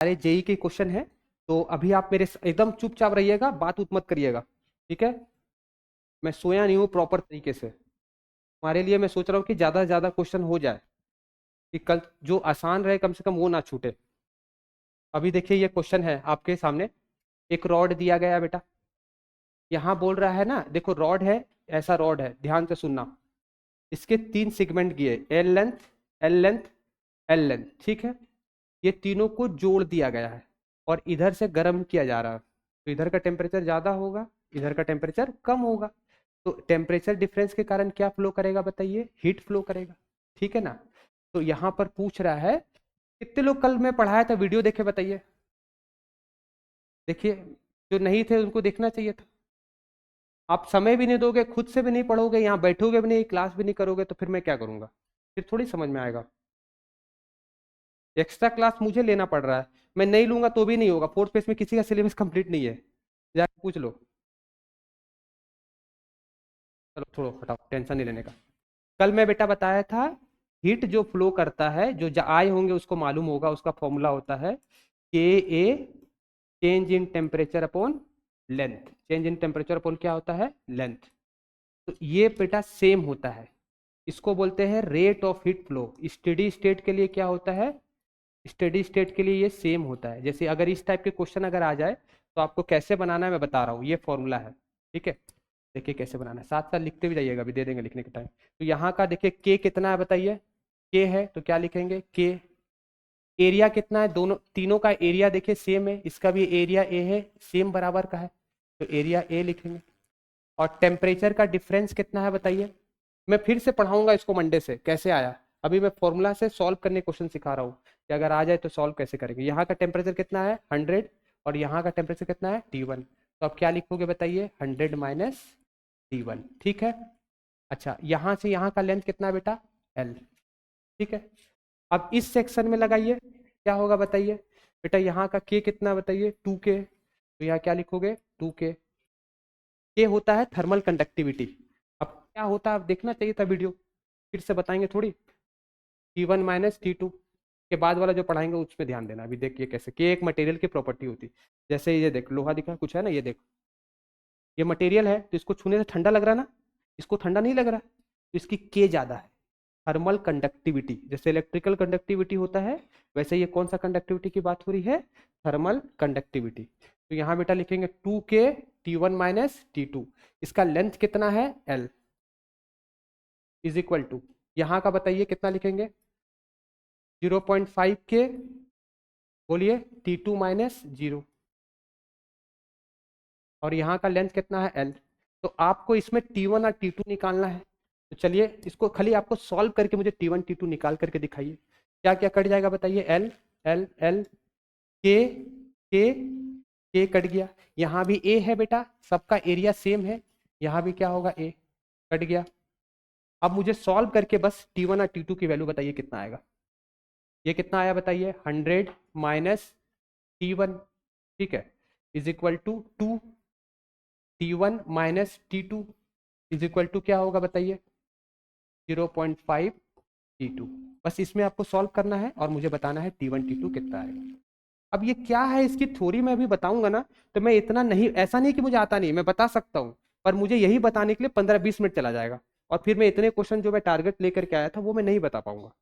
सारे जेई के क्वेश्चन है। तो अभी आप मेरे एकदम चुपचाप रहिएगा, बात उत मत करिएगा, ठीक है। मैं सोया नहीं हूँ प्रॉपर तरीके से, हमारे लिए मैं सोच रहा हूँ कि ज्यादा से ज्यादा क्वेश्चन हो जाए, कि कल जो आसान रहे कम से कम वो ना छूटे। अभी देखिए ये क्वेश्चन है आपके सामने, एक रॉड दिया गया है बेटा, यहाँ बोल रहा है ना, देखो रॉड है, ऐसा रॉड है, ध्यान से सुनना। इसके 3 सेगमेंट दिए, L length, L length, L length, ठीक है। ये तीनों को जोड़ दिया गया है और इधर से गर्म किया जा रहा है, तो इधर का टेम्परेचर ज्यादा होगा, इधर का टेम्परेचर कम होगा। तो टेम्परेचर डिफरेंस के कारण क्या फ्लो करेगा बताइए, हीट फ्लो करेगा, ठीक है ना। तो यहाँ पर पूछ रहा है, कितने लोग कल मैं पढ़ाया था वीडियो देखे बताइए, देखिए, जो नहीं थे उनको देखना चाहिए था। आप समय भी नहीं दोगे, खुद से भी नहीं पढ़ोगे, यहाँ बैठोगे भी नहीं, क्लास भी नहीं करोगे, तो फिर मैं क्या करूंगा, फिर थोड़ी समझ में आएगा। एक्स्ट्रा क्लास मुझे लेना पड़ रहा है, मैं नहीं लूंगा तो भी नहीं होगा। फोर्थ फेज में किसी का सिलेबस कंप्लीट नहीं है, जाके पूछ लो। चलो छोड़ो, हटाओ, टेंशन नहीं लेने का। कल मैं बेटा बताया था, हीट जो फ्लो करता है, जो आए होंगे उसको मालूम होगा, उसका फॉर्मूला होता है K A, change in temperature upon length. Change in temperature upon क्या होता है, लेंथ। तो ये बेटा सेम होता है, इसको बोलते हैं rate of heat flow. Steady state के लिए क्या होता है, स्टेडी स्टेट के लिए ये सेम होता है। जैसे अगर इस टाइप के क्वेश्चन अगर आ जाए तो आपको कैसे बनाना है मैं बता रहा हूँ, ये फॉर्मूला है, ठीक है। देखिए कैसे बनाना है, साथ साथ लिखते भी जाइएगा, अभी दे देंगे लिखने के टाइम। तो यहाँ का देखिए के कितना है बताइए, के है तो क्या लिखेंगे के। एरिया कितना है, दोनों तीनों का एरिया देखिए सेम है, इसका भी एरिया ए है, सेम बराबर का है, तो एरिया ए लिखेंगे। और टेम्परेचर का डिफरेंस कितना है बताइए। मैं फिर से पढ़ाऊंगा इसको मंडे से कैसे आया, अभी मैं फॉर्मूला से सॉल्व करने क्वेश्चन सिखा रहा हूँ कि अगर आ जाए तो सॉल्व कैसे करेंगे। यहाँ का टेम्परेचर कितना है 100, और यहाँ का टेम्परेचर कितना है T1, तो अब क्या लिखोगे बताइए 100 माइनस T1, ठीक है। अच्छा यहाँ से यहाँ का लेंथ कितना है बेटा L, ठीक है। अब इस सेक्शन में लगाइए, क्या होगा बताइए बेटा, यहाँ का K कितना बताइए 2K, तो यहाँ क्या लिखोगे 2K। K होता है थर्मल कंडक्टिविटी। अब क्या होता है, आप देखना चाहिए था वीडियो, फिर से बताएंगे थोड़ी। T1 माइनस T2 के बाद वाला जो पढ़ाएंगे उसमें ध्यान देना। अभी देखिए कैसे, के एक मटेरियल की प्रॉपर्टी होती है। जैसे ये देख, लोहा दिखा कुछ है ना, ये देख, ये मटेरियल है तो इसको छूने से ठंडा लग रहा है ना, इसको ठंडा नहीं लग रहा, तो इसकी के ज्यादा है, थर्मल कंडक्टिविटी। जैसे इलेक्ट्रिकल कंडक्टिविटी होता है, वैसे ये कौन सा कंडक्टिविटी की बात हो रही है, थर्मल कंडक्टिविटी। तो यहाँ बेटा लिखेंगे 2K T1 माइनस T2, इसका लेंथ कितना है L, इज इक्वल टू, यहाँ का बताइए कितना लिखेंगे 0.5K, बोलिए T2 माइनस 0, और यहाँ का लेंथ कितना है L। तो आपको इसमें T1 और T2 निकालना है, तो चलिए इसको खाली आपको सॉल्व करके मुझे T1 T2 निकाल करके दिखाइए, क्या क्या कट जाएगा बताइए। L L L, K K K cut गया, यहाँ भी A है बेटा, सबका एरिया सेम है, यहाँ भी क्या होगा A, कट गया। अब मुझे सॉल्व करके बस T1 और T2 की वैल्यू बताइए कितना आएगा। ये कितना आया बताइए 100 माइनस T1, ठीक है, is equal to 2, T1 minus T2 is equal to क्या होगा बताइए 0.5 T2। बस इसमें आपको सॉल्व करना है और मुझे बताना है T1 T2 कितना आएगा। अब ये क्या है, इसकी थ्योरी मैं अभी बताऊंगा ना, तो मैं इतना नहीं, ऐसा नहीं कि मुझे आता नहीं, मैं बता सकता हूँ, पर मुझे यही बताने के लिए 15-20 मिनट चला जाएगा, और फिर मैं इतने क्वेश्चन जो मैं टारगेट लेकर के आया था वो मैं नहीं बता पाऊंगा।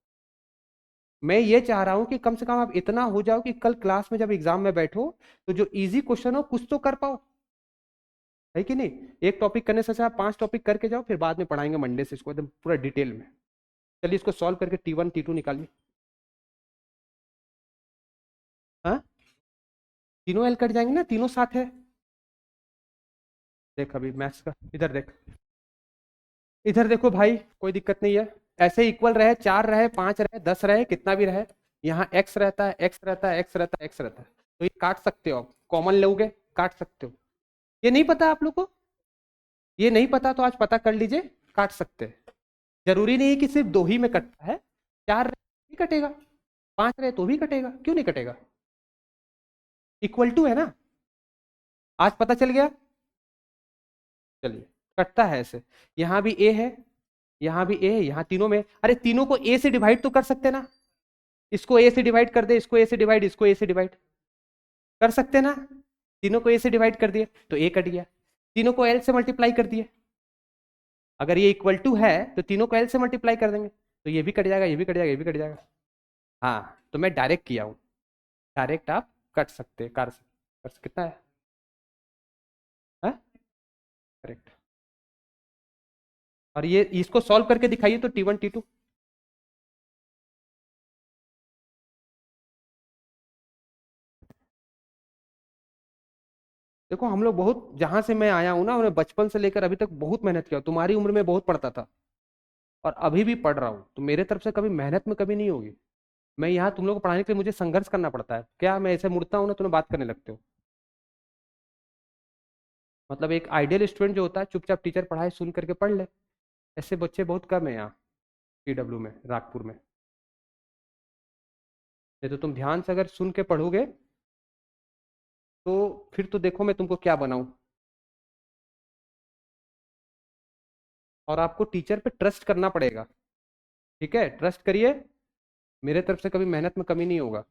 मैं ये चाह रहा हूं कि कम से कम आप इतना हो जाओ कि कल क्लास में जब एग्जाम में बैठो तो जो इजी क्वेश्चन हो कुछ तो कर पाओ, है कि नहीं। एक टॉपिक करने से अच्छा आप 5 टॉपिक करके जाओ, फिर बाद में पढ़ाएंगे मंडे से इसको एकदम पूरा डिटेल में। चलिए इसको सॉल्व करके T1 T2 निकालिए। हाँ, तीनों एल कट जाएंगे ना, तीनों साथ है। देख अभी मैथ्स का, इधर देख, इधर देखो भाई, कोई दिक्कत नहीं है, ऐसे इक्वल रहे, 4 रहे, 5 रहे, 10 रहे, कितना भी रहे, यहाँ एक्स रहता है, एक्स रहता है, एक्स रहता है, एक्स रहता है, तो ये काट सकते हो आप, कॉमन लोगे काट सकते हो। ये नहीं पता आप लोग को, ये नहीं पता तो आज पता कर लीजिए, काट सकते हैं। जरूरी नहीं है कि सिर्फ 2 ही में कटता है, 4 रहे तो भी कटेगा, 5 रहे तो भी कटेगा, क्यों नहीं कटेगा, इक्वल टू है ना। आज पता चल गया, चलिए कटता है ऐसे। यहाँ भी ए है, यहाँ भी ए है, यहाँ तीनों में, अरे तीनों को ए से डिवाइड तो कर सकते ना, इसको ए से डिवाइड कर दे, इसको ए से डिवाइड, इसको ए से डिवाइड, कर सकते ना, तीनों को ए से डिवाइड कर दिए तो ए कट गया, तीनों को एल से मल्टीप्लाई कर दिए, अगर ये इक्वल टू है तो तीनों को एल से मल्टीप्लाई कर देंगे तो ये भी कट जाएगा, ये भी कट जाएगा, ये भी कट जाएगा। हाँ तो मैं डायरेक्ट किया हूँ, डायरेक्ट आप कट सकते कितना है, करेक्ट। और ये इसको सॉल्व करके दिखाइए तो T1 T2। देखो हम लोग बहुत, जहां से मैं आया हूं ना, उन्हें बचपन से लेकर अभी तक बहुत मेहनत किया, तुम्हारी उम्र में बहुत पढ़ता था और अभी भी पढ़ रहा हूँ, तो मेरे तरफ से कभी मेहनत में कभी नहीं होगी। मैं यहाँ तुम लोग को पढ़ाने के लिए मुझे संघर्ष करना पड़ता है, क्या मैं ऐसे मुड़ता हूँ ना तुम्हें बात करने लगते हो। मतलब एक आइडियल स्टूडेंट जो होता है चुपचाप टीचर पढ़ाए सुन करके पढ़ ले, ऐसे बच्चे बहुत कम है यहाँ PW में, रागपुर में। नहीं तो तुम ध्यान से अगर सुन के पढ़ोगे तो फिर तो देखो मैं तुमको क्या बनाऊं। और आपको टीचर पे ट्रस्ट करना पड़ेगा, ठीक है, ट्रस्ट करिए, मेरे तरफ से कभी मेहनत में कमी नहीं होगा।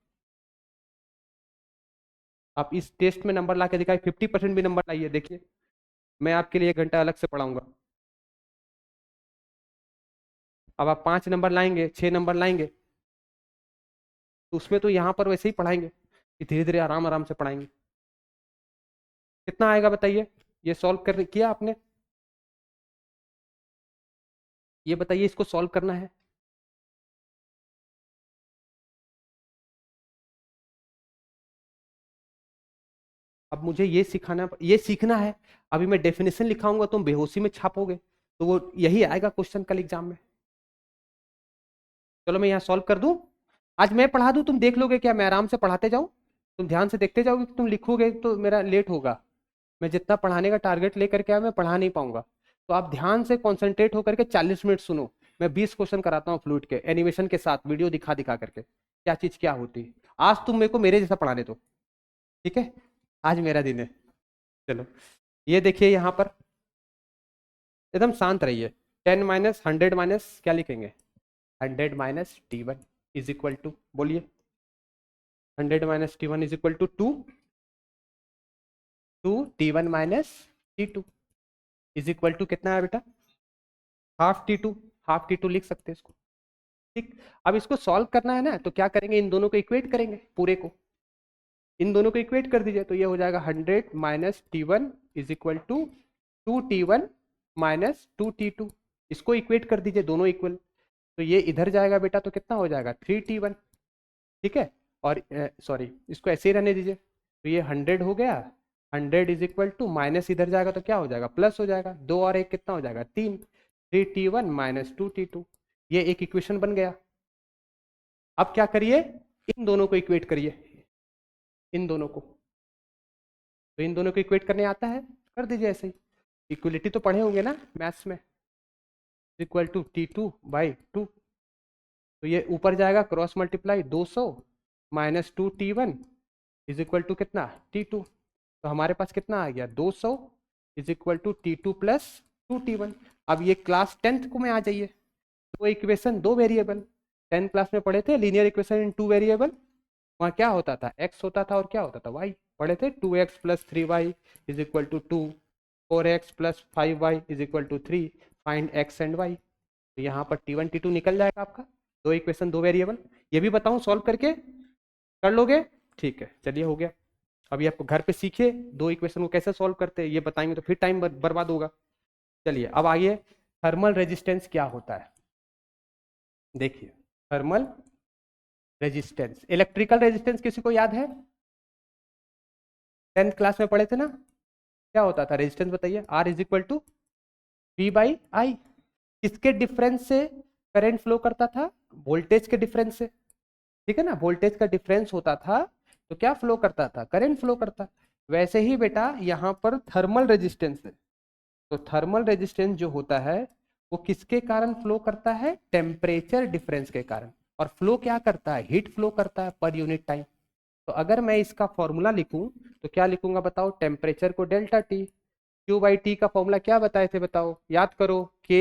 आप इस टेस्ट में नंबर ला के दिखाए, 50% भी नंबर लाइए, देखिए मैं आपके लिए 1 घंटा अलग से पढ़ाऊंगा। अब आप 5 नंबर लाएंगे, 6 नंबर लाएंगे, तो उसमें तो यहाँ पर वैसे ही पढ़ाएंगे कि धीरे धीरे आराम आराम से पढ़ाएंगे। कितना आएगा बताइए, ये सॉल्व कर किया आपने, ये बताइए इसको सॉल्व करना है। अब मुझे ये सिखाना, ये सीखना है। अभी मैं डेफिनेशन लिखाऊंगा तुम बेहोशी में छापोगे, तो वो यही आएगा क्वेश्चन कल एग्जाम में। चलो मैं यहाँ सॉल्व कर दूं, आज मैं पढ़ा दूं, तुम देख लोगे क्या, मैं आराम से पढ़ाते जाऊं, तुम ध्यान से देखते जाओगे, तुम लिखोगे तो मेरा लेट होगा। मैं जितना पढ़ाने का टारगेट लेकर के आया मैं पढ़ा नहीं पाऊंगा। तो आप ध्यान से कॉन्सेंट्रेट होकर के 40 मिनट सुनो, मैं 20 क्वेश्चन कराता हूँ फ्लूइड के एनिमेशन के साथ, वीडियो दिखा दिखा करके क्या चीज क्या होती है। आज तुम मेरे को मेरे जैसा पढ़ाने दो, ठीक है, आज मेरा दिन है। चलो ये देखिए यहाँ पर, एकदम शांत रहिए। 10 - 100 - क्या लिखेंगे, 100 - T1 इज इक्वल टू, बोलिए 100 - T1 is equal to 2 T1 - T2 is equal to कितना है बेटा, ½ T2, ½ T2 लिख सकते हैं इसको, ठीक। अब इसको सॉल्व करना है ना, तो क्या करेंगे, इन दोनों को इक्वेट करेंगे, पूरे को इन दोनों को इक्वेट कर दीजिए, तो ये हो जाएगा 100 - T1 is equal to 2T1 - 2T2। इसको इक्वेट कर दीजिए, दोनों इक्वल, तो ये इधर जाएगा बेटा, तो कितना हो जाएगा 3T1, ठीक है। और सॉरी इसको ऐसे ही रहने दीजिए, तो ये 100 हो गया, 100 इज इक्वल टू माइनस इधर जाएगा तो क्या हो जाएगा, प्लस हो जाएगा, 2 और 1 कितना हो जाएगा 3, 3T1 - 2T2, ये एक इक्वेशन बन गया। अब क्या करिए, इन दोनों को इक्वेट करिए, इन दोनों को, तो इन दोनों को इक्वेट करने आता है, कर दीजिए ऐसे ही, इक्वलिटी तो पढ़े होंगे ना मैथ्स में, इक्वल टू T2/2, तो ये ऊपर जाएगा cross multiply 200 - 2T1 is equal to कितना T2, तो हमारे पास कितना आ गया 200 is equal to T2 plus 2T1। अब ये क्लास 10th को में आ जाइए, दो इक्वेशन दो वेरिएबल, 10th क्लास में पढ़े थे लीनियर इक्वेशन इन 2 वेरिएबल, वहाँ क्या होता था, x होता था और क्या होता था y, पढ़े थे 2x + 3y is equal to 2, 4x + 5y is equal to 3, find x and y। तो यहाँ पर T1 T2 निकल जाएगा आपका, दो इक्वेशन दो वेरिएबल। ये भी बताऊं सॉल्व करके, कर लोगे, ठीक है चलिए हो गया। अभी आपको घर पे सीखिए दो इक्वेशन को कैसे सॉल्व करते हैं, ये बताएंगे तो फिर टाइम बर्बाद होगा। चलिए अब आइए, थर्मल रेजिस्टेंस क्या होता है, देखिए थर्मल रेजिस्टेंस, इलेक्ट्रिकल रेजिस्टेंस किसी को याद है, 10th क्लास में पढ़े थे ना, क्या होता था रेजिस्टेंस बताइए, R is equal to V/I, किसके डिफरेंस से करंट फ्लो करता था, वोल्टेज के डिफरेंस से, ठीक है ना, वोल्टेज का डिफरेंस होता था तो क्या फ्लो करता था, करंट फ्लो करता। वैसे ही बेटा यहाँ पर थर्मल रेजिस्टेंस है, तो थर्मल रेजिस्टेंस जो होता है वो किसके कारण फ्लो करता है, टेम्परेचर डिफरेंस के कारण। और फ्लो क्या करता है, हीट फ्लो करता है पर यूनिट टाइम। तो अगर मैं इसका फॉर्मूला लिखूं तो क्या लिखूंगा बताओ, टेम्परेचर को ΔT, Q/T का फॉर्मूला क्या बताए थे बताओ, याद करो, K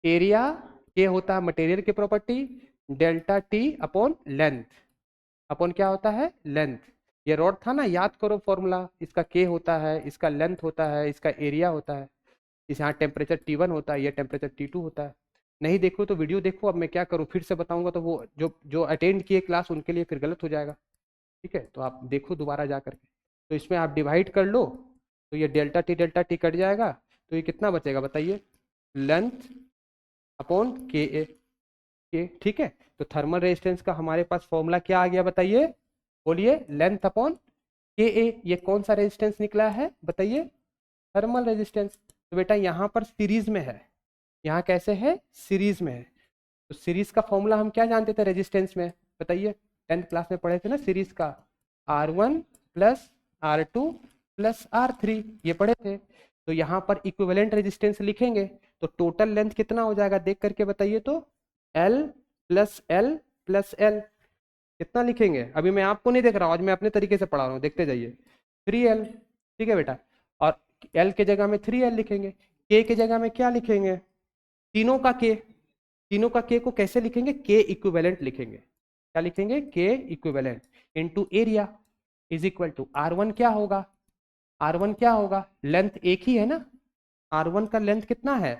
एरिया, K होता है मटेरियल की property, ΔT upon length, upon क्या होता है लेंथ। ये रॉड था ना, याद करो फॉर्मूला, इसका के होता है, इसका लेंथ होता है, इसका एरिया होता है, इस यहाँ टेम्परेचर T1 होता है, ये टेम्परेचर T2 होता है। नहीं देखो तो वीडियो देखो, अब मैं क्या करूँ फिर से बताऊंगा तो वो जो जो अटेंड किए क्लास उनके लिए फिर गलत हो जाएगा। ठीक है, तो आप देखो दोबारा जा करके। तो इसमें आप डिवाइड कर लो, तो ये डेल्टा टी कट जाएगा, तो ये कितना बचेगा बताइए, लेंथ अपॉन के ए, के। ठीक है, तो थर्मल रेजिस्टेंस का हमारे पास फॉर्मूला क्या आ गया बताइए, बोलिए, लेंथ अपॉन के ए। ये कौन सा रेजिस्टेंस निकला है बताइए, थर्मल रेजिस्टेंस। तो बेटा यहाँ पर सीरीज में है, यहाँ कैसे है, सीरीज में है। तो सीरीज का फॉर्मूला हम क्या जानते थे रेजिस्टेंस में, बताइए, 10th क्लास में पढ़े थे ना सीरीज का, R1 plus R2 plus R3, ये पढ़े थे। तो यहाँ पर इक्विवेलेंट रेजिस्टेंस लिखेंगे, तो टोटल लेंथ कितना हो जाएगा देख करके बताइए, तो L plus L plus L, कितना लिखेंगे, अभी मैं आपको नहीं देख रहा हूँ, आज मैं अपने तरीके से पढ़ा रहा हूँ, देखते जाइए, 3L। ठीक है बेटा, और L के जगह में 3L लिखेंगे, K के जगह में क्या लिखेंगे, तीनों का K, तीनों का K को कैसे लिखेंगे, K इक्विवेलेंट लिखेंगे, क्या लिखेंगे, K equivalent into area is equal to R1 क्या होगा, R1 क्या होगा, लेंथ एक ही है ना, R1 का लेंथ कितना है,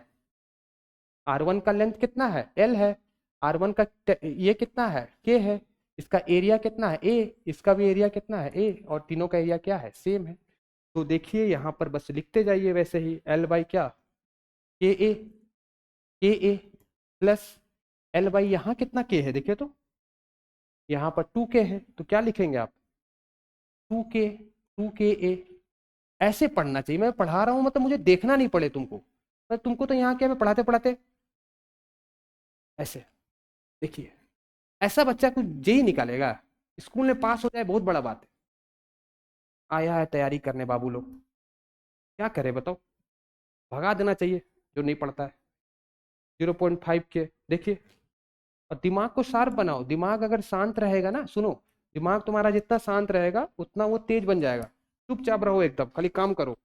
R1 का लेंथ कितना है, L है, R1 का ये कितना है, K है, इसका एरिया कितना है, A, इसका भी एरिया कितना है, A, और तीनों का एरिया क्या है, सेम है। तो देखिए यहाँ पर बस लिखते जाइए वैसे ही, L बाई क्या, के ए प्लस L बाई यहाँ कितना K है, देखिए तो यहाँ पर 2K है, तो क्या लिखेंगे आप, 2K, 2KA। ऐसे पढ़ना चाहिए, मैं पढ़ा रहा हूँ मतलब मुझे देखना नहीं पड़े तुमको, पर तुमको तो यहाँ क्या मैं पढ़ाते पढ़ाते ऐसे, देखिए ऐसा बच्चा कुछ जेई निकालेगा, स्कूल में पास हो जाए बहुत बड़ा बात है। आया है तैयारी करने बाबू लोग, क्या करे बताओ, भगा देना चाहिए जो नहीं पढ़ता है। 0.5 के देखिए, और दिमाग को शार्प बनाओ, दिमाग अगर शांत रहेगा ना, सुनो, दिमाग तुम्हारा जितना शांत रहेगा उतना वो तेज बन जाएगा। चुपचाप रहो एकदम, खाली काम करो,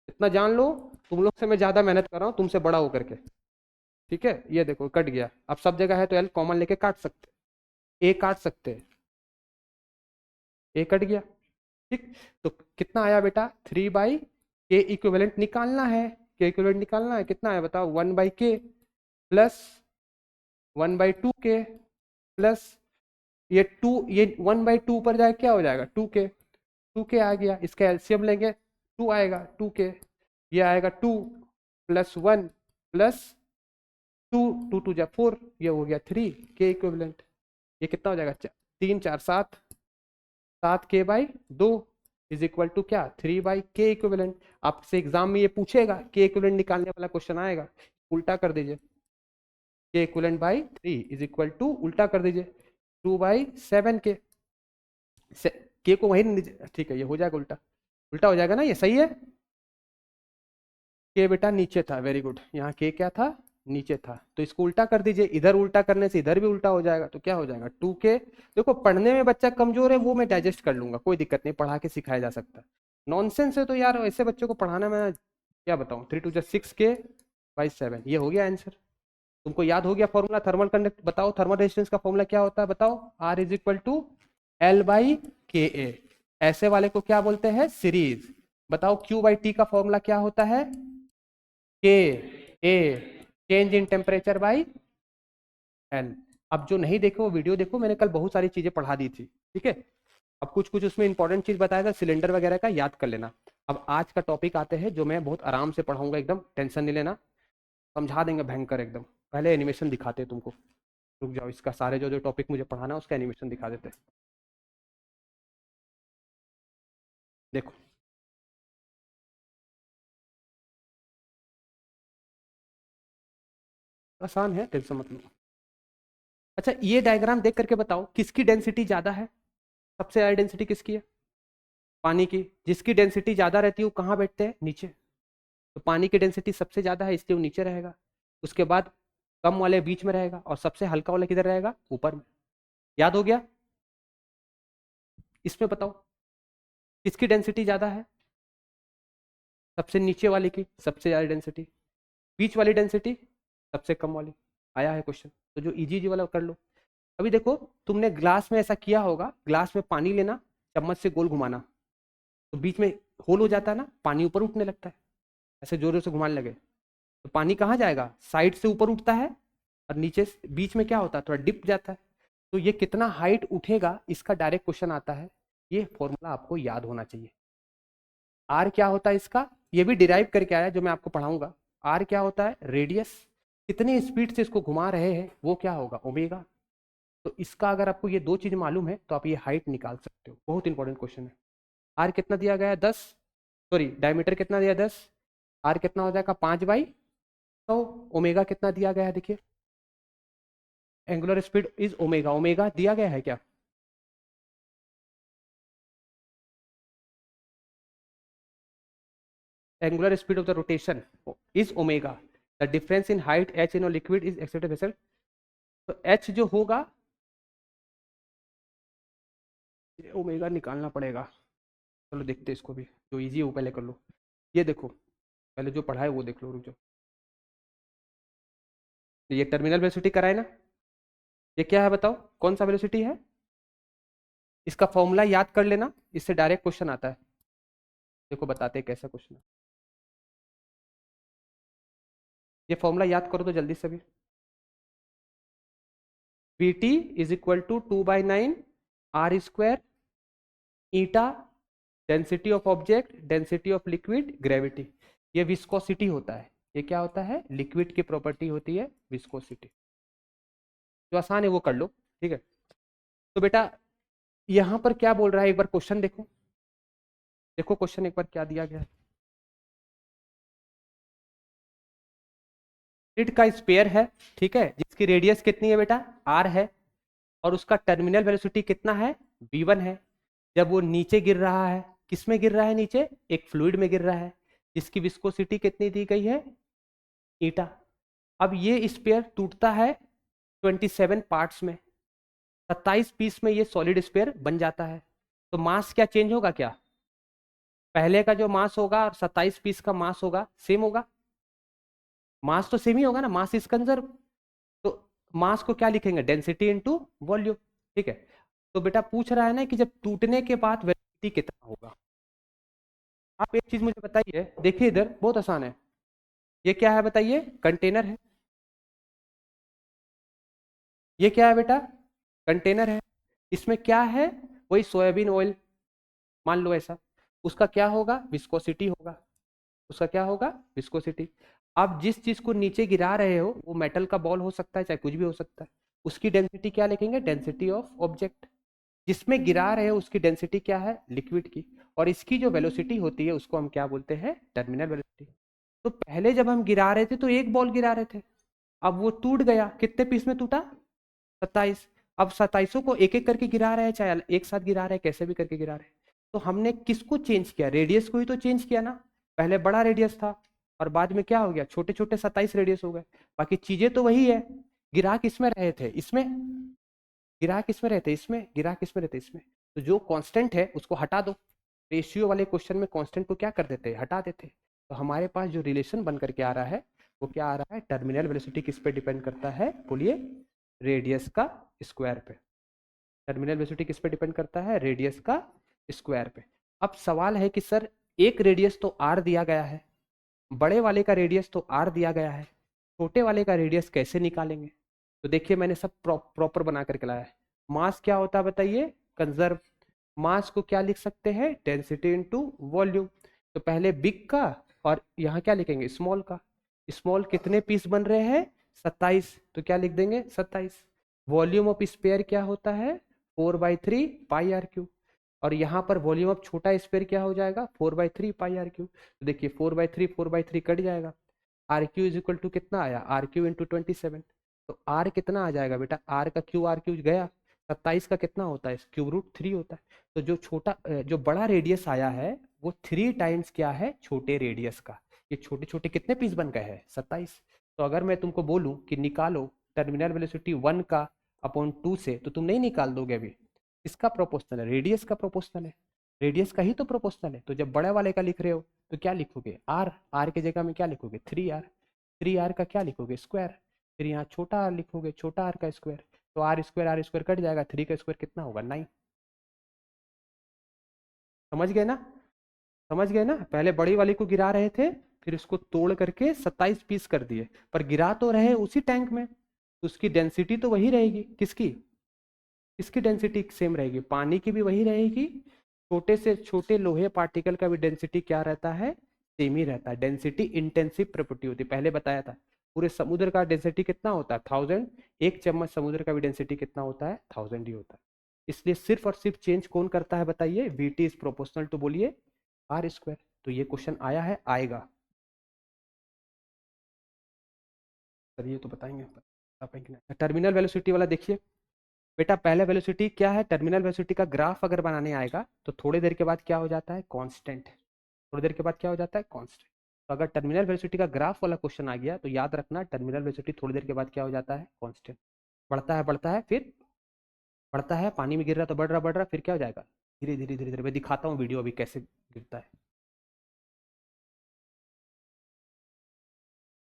इतना जान लो, तुम लोग से मैं ज्यादा मेहनत कर रहा हूँ तुमसे बड़ा होकर के। ठीक है, ये देखो कट गया, अब सब जगह है तो एल कॉमन लेके काट सकते, ए काट सकते हैं, ए कट गया। ठीक, तो कितना आया बेटा, 3 बाई के इक्विवेलेंट निकालना है, के इक्विवेलेंट निकालना है, कितना है बताओ, 1/k प्लस 1/2k प्लस ये 2, ये 1/2 पर जाए क्या हो जाएगा, 2k, 2k आ गया, इसका एलसीएम लेंगे 2 आएगा, 2k, ये आएगा 2 प्लस 1 प्लस 2, 2 2 जा 4, ये हो गया 3 के इक्विवेलेंट। ये कितना हो जाएगा, 3 4 7, 7k/2 इज इक्वल टू क्या, 3/k इक्विवेलेंट। आपसे एग्जाम में ये पूछेगा, के इक्विवेलेंट निकालने वाला क्वेश्चन आएगा, उल्टा कर दीजिए, K equivalent by 3 is equal to, उल्टा कर दीजिए, 2/7k, के को वही, ठीक है ये हो जाएगा उल्टा, उल्टा हो जाएगा ना, ये सही है। के बेटा नीचे था, वेरी गुड, यहाँ के क्या था, नीचे था, तो इसको उल्टा कर दीजिए, इधर उल्टा करने से इधर भी उल्टा हो जाएगा, तो क्या हो जाएगा 2k। देखो पढ़ने में बच्चा कमजोर है वो मैं डाइजेस्ट कर लूंगा, कोई दिक्कत नहीं, पढ़ा के सिखाया जा सकता है। नॉनसेंस है तो यार ऐसे बच्चों को पढ़ाना मैं क्या बताऊं, 3 2 जा 6k/7, ये हो गया आंसर। तुमको याद हो गया फॉर्मूला थर्मल कंडक्ट, बताओ थर्मल रेजिस्टेंस का फॉर्मूला क्या होता है बताओ, R is equal to L/KA। ऐसे वाले को क्या बोलते हैं, सीरीज। बताओ Q/T का फॉर्मूला क्या होता है, KA, change in temperature by L। अब जो नहीं देखो वो वीडियो देखो, मैंने कल बहुत सारी चीजें पढ़ा दी थी। ठीक है, अब कुछ कुछ उसमें इंपॉर्टेंट चीज बताया था, सिलेंडर वगैरह का याद कर लेना। अब आज का टॉपिक आते हैं जो मैं बहुत आराम से पढ़ाऊंगा, एकदम टेंशन नहीं लेना, समझा देंगे भयंकर एकदम। पहले एनिमेशन दिखाते हैं तुमको, रुक जाओ, इसका सारे जो जो टॉपिक मुझे पढ़ाना है उसका एनिमेशन दिखा देते हैं। देखो आसान है, टेंशन मत लो। अच्छा ये डायग्राम देख करके बताओ किसकी डेंसिटी ज्यादा है, सबसे ज्यादा डेंसिटी किसकी है, पानी की। जिसकी डेंसिटी ज्यादा रहती है वो कहाँ बैठते हैं, नीचे, तो पानी की डेंसिटी सबसे ज्यादा है इसलिए वो नीचे रहेगा। उसके बाद कम वाले बीच में रहेगा और सबसे हल्का वाला किधर रहेगा, ऊपर में। याद हो गया, इसमें बताओ किसकी डेंसिटी ज्यादा है, सबसे नीचे वाले की सबसे ज्यादा डेंसिटी, बीच वाली डेंसिटी सबसे कम वाली। आया है क्वेश्चन, तो जो इजी वाला कर लो। अभी देखो तुमने ग्लास में ऐसा किया होगा, ग्लास में पानी लेना, चम्मच से गोल घुमाना, तो बीच में होल हो जाता है ना, पानी ऊपर उठने लगता है। ऐसे जोर जोर से घुमाने लगे तो पानी कहाँ जाएगा, साइड से ऊपर उठता है, और नीचे बीच में क्या होता है, थोड़ा डिप जाता है। तो ये कितना हाइट उठेगा, इसका डायरेक्ट क्वेश्चन आता है। ये फॉर्मूला आपको याद होना चाहिए। आर क्या होता है इसका, ये भी डिराइव करके आया जो मैं आपको पढ़ाऊंगा। आर क्या होता है, रेडियस, कितनी स्पीड से इसको घुमा रहे हैं वो क्या होगा, ओमेगा। तो इसका अगर आपको ये दो चीज मालूम है तो आप ये हाइट निकाल सकते हो। बहुत इंपॉर्टेंट क्वेश्चन है। आर कितना दिया गया है, 10, सॉरी डायमीटर कितना दिया, 10। आर कितना हो जाएगा, 5/100। ओमेगा कितना दिया गया है, देखिए angular speed is omega, omega दिया गया है क्या, angular speed of the rotation is omega, the difference in height H in liquid is accepted vessel. तो एच जो होगा, ओमेगा निकालना पड़ेगा। चलो देखते हैं इसको भी, जो इजी है वो पहले कर लो। ये देखो, पहले जो पढ़ा है वो देख लो, रुक जाओ। ये टर्मिनल वेलोसिटी कराए ना, ये क्या है बताओ, कौन सा वेलोसिटी है, इसका फॉर्मूला याद कर लेना, इससे डायरेक्ट क्वेश्चन आता है। देखो बताते हैं कैसा क्वेश्चन है। ये फॉर्मूला याद करो तो जल्दी से भी। V T is equal to 2/9 R square eta, density of object, density of liquid, gravity. ये विस्कोसिटी होता है। ये क्या होता है, लिक्विड की प्रॉपर्टी होती है विस्कोसिटी। जो आसान है वो कर लो, ठीक है। तो बेटा यहां पर क्या बोल रहा है, एक बार क्वेश्चन देखो, देखो क्वेश्चन एक बार क्या दिया गया है। स्लिट का स्पेयर है, ठीक है, जिसकी रेडियस कितनी है बेटा, आर है, और उसका टर्मिनल वेलोसिटी कितना है, v1 है। जब वो नीचे गिर रहा है, किस में गिर रहा है, नीचे एक फ्लूइड में गिर रहा है, जिसकी विस्कोसिटी कितनी दी गई है, ईटा। अब ये स्पेयर टूटता है 27 पार्ट्स में, 27 पीस में ये सॉलिड स्पेयर बन जाता है। तो मास क्या चेंज होगा क्या, पहले का जो मास होगा और 27 पीस का मास होगा सेम होगा, मास तो सेम ही होगा ना, मास इज कंजर्व। तो मास को क्या लिखेंगे, डेंसिटी इनटू वॉल्यूम, ठीक है। तो बेटा पूछ रहा है ना कि जब टूटने के बाद वेलोसिटी कितना होगा। आप एक चीज मुझे बताइए, देखिए इधर बहुत आसान है। ये क्या है बताइए, कंटेनर है। ये क्या है बेटा, कंटेनर है। इसमें क्या है, वही सोयाबीन ऑयल, मान लो ऐसा। उसका क्या होगा, विस्कोसिटी होगा। उसका क्या होगा, विस्कोसिटी। आप जिस चीज को नीचे गिरा रहे हो वो मेटल का बॉल हो सकता है, चाहे कुछ भी हो सकता है, उसकी डेंसिटी क्या लिखेंगे, डेंसिटी ऑफ ऑब्जेक्ट। जिसमें गिरा रहे हो उसकी डेंसिटी क्या है, लिक्विड की। और इसकी जो वेलोसिटी होती है उसको हम क्या बोलते हैं, टर्मिनल वेलोसिटी। तो पहले जब हम गिरा रहे थे तो एक बॉल गिरा रहे थे, अब वो टूट गया, कितने पीस में टूटा, 27। अब 27 को एक एक करके गिरा रहे हैं, चाहे एक साथ गिरा रहे हैं, कैसे भी करके गिरा रहे हैं। तो हमने किसको चेंज किया, रेडियस को ही तो चेंज किया ना। पहले बड़ा रेडियस था और बाद में क्या हो गया, छोटे छोटे 27 रेडियस हो गए। बाकी चीजें तो वही है। गिरा किसमें रहे थे, इसमें। गिरा किसमें रहते, इसमें। गिरा किसमें रहते, इसमें। तो जो कांस्टेंट है उसको हटा दो। रेशियो वाले क्वेश्चन में कांस्टेंट को क्या कर देते हैं, हटा देते हैं। तो हमारे पास जो रिलेशन बन करके आ रहा है वो क्या आ रहा है, टर्मिनल वेलोसिटी किस पे डिपेंड करता है, बोलिए, रेडियस का स्क्वायर पे। टर्मिनल वेलोसिटी किस पे डिपेंड करता है, रेडियस का स्क्वायर पे। अब सवाल है कि सर एक रेडियस तो आर दिया गया है, बड़े वाले का रेडियस तो आर दिया गया है, छोटे वाले का रेडियस कैसे निकालेंगे। तो देखिए मैंने सब प्रॉपर बना करके लाया है। मास क्या होता है बताइए, कंजर्व। मास को क्या लिख सकते हैं, डेंसिटी इनटू वॉल्यूम। तो पहले बिग का, और यहाँ क्या लिखेंगे, स्मॉल का। स्मॉल कितने पीस बन रहे हैं, 27, तो क्या लिख देंगे, 27। वॉल्यूम ऑफ स्पेयर क्या होता है, 4/3 πr क्यू। और यहाँ पर वॉल्यूम ऑफ छोटा स्पेयर क्या हो जाएगा, 4/3 πr क्यू। तो देखिए 4/3 कट जाएगा। R Q is equal to कितना आया, आर क्यू इंटू 27। तो आर कितना आ जाएगा बेटा, आर क्यू गया, 27 का कितना होता है, √3 होता है। तो जो छोटा जो बड़ा रेडियस आया है वो 3 टाइम्स क्या है, छोटे रेडियस का। ये छोटे छोटे कितने पीस बन गए हैं, 27। तो अगर मैं तुमको बोलूं कि निकालो टर्मिनल वेलोसिटी 1 का अपॉन 2 से, तो तुम नहीं निकाल दोगे अभी। इसका प्रोपोर्शनल है, रेडियस का प्रोपोर्शनल है। रेडियस का ही तो प्रोपोर्शनल है। तो जब बड़े वाले का लिख रहे हो तो क्या लिखोगे, आर। आर की जगह में क्या लिखोगे, 3r। 3r का क्या लिखोगे, स्क्वायर। फिर यहाँ छोटा आर लिखोगे, छोटा आर का स्क्वायर। तो आर स्क्वायर कट जाएगा, 3 का स्क्वायर कितना होगा, 9। समझ गए ना? समझ गए ना? पहले बड़ी वाली को गिरा रहे थे, फिर उसको तोड़ करके 27 पीस कर दिए, पर गिरा तो रहे उसी टैंक में, तो उसकी डेंसिटी तो वही रहेगी। किसकी? किसकी डेंसिटी सेम रहेगी? पानी की भी वही रहेगी। छोटे से छोटे लोहे पार्टिकल का भी डेंसिटी क्या रहता है? सेम ही रहता है। डेंसिटी इंटेंसिव प्रॉपर्टी होती है, पहले बताया था। पूरे समुद्र का डेंसिटी कितना होता है? 1000। एक चम्मच समुद्र का भी डेंसिटी कितना होता है? 1000 ही होता है। इसलिए सिर्फ और सिर्फ चेंज कौन करता है बताइए? वीटी इज प्रोपोर्शनल टू, बोलिए, आर स्क्वायर। तो ये क्वेश्चन आया है, आएगा। सर ये तो बताएंगे, बता पाएंगे ना? टर्मिनल वेलोसिटी वाला देखिए बेटा। पहले वेलोसिटी क्या है? टर्मिनल वेलोसिटी का ग्राफ अगर बनाने आएगा तो थोड़ी देर के बाद क्या हो जाता है? कांस्टेंट। थोड़ी देर के बाद क्या हो जाता है? कांस्टेंट। तो अगर टर्मिनल वेलोसिटी का ग्राफ वाला क्वेश्चन आ गया तो याद रखना, टर्मिनल वेलोसिटी थोड़ी देर के बाद क्या हो जाता है? कांस्टेंट। बढ़ता है, फिर बढ़ता है, पानी में गिर रहा तो बढ़ रहा, फिर क्या हो जाएगा? धीरे धीरे धीरे धीरे। मैं दिखाता हूँ वीडियो अभी कैसे गिरता है।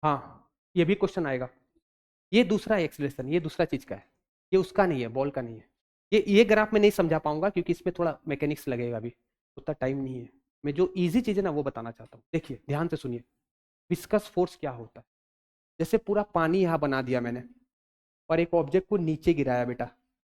हाँ, ये भी क्वेश्चन आएगा। ये दूसरा एक्सलेशन, ये दूसरा चीज का है, ये उसका नहीं है, बॉल का नहीं है। ये ग्राफ में नहीं समझा पाऊंगा क्योंकि इसमें थोड़ा मैकेनिक्स लगेगा, अभी उतना टाइम नहीं है। मैं जो इजी चीज है ना वो बताना चाहता हूँ। देखिए ध्यान से सुनिए, विस्कस फोर्स क्या होता है। जैसे पूरा पानी यहाँ बना दिया मैंने और एक ऑब्जेक्ट को नीचे गिराया बेटा,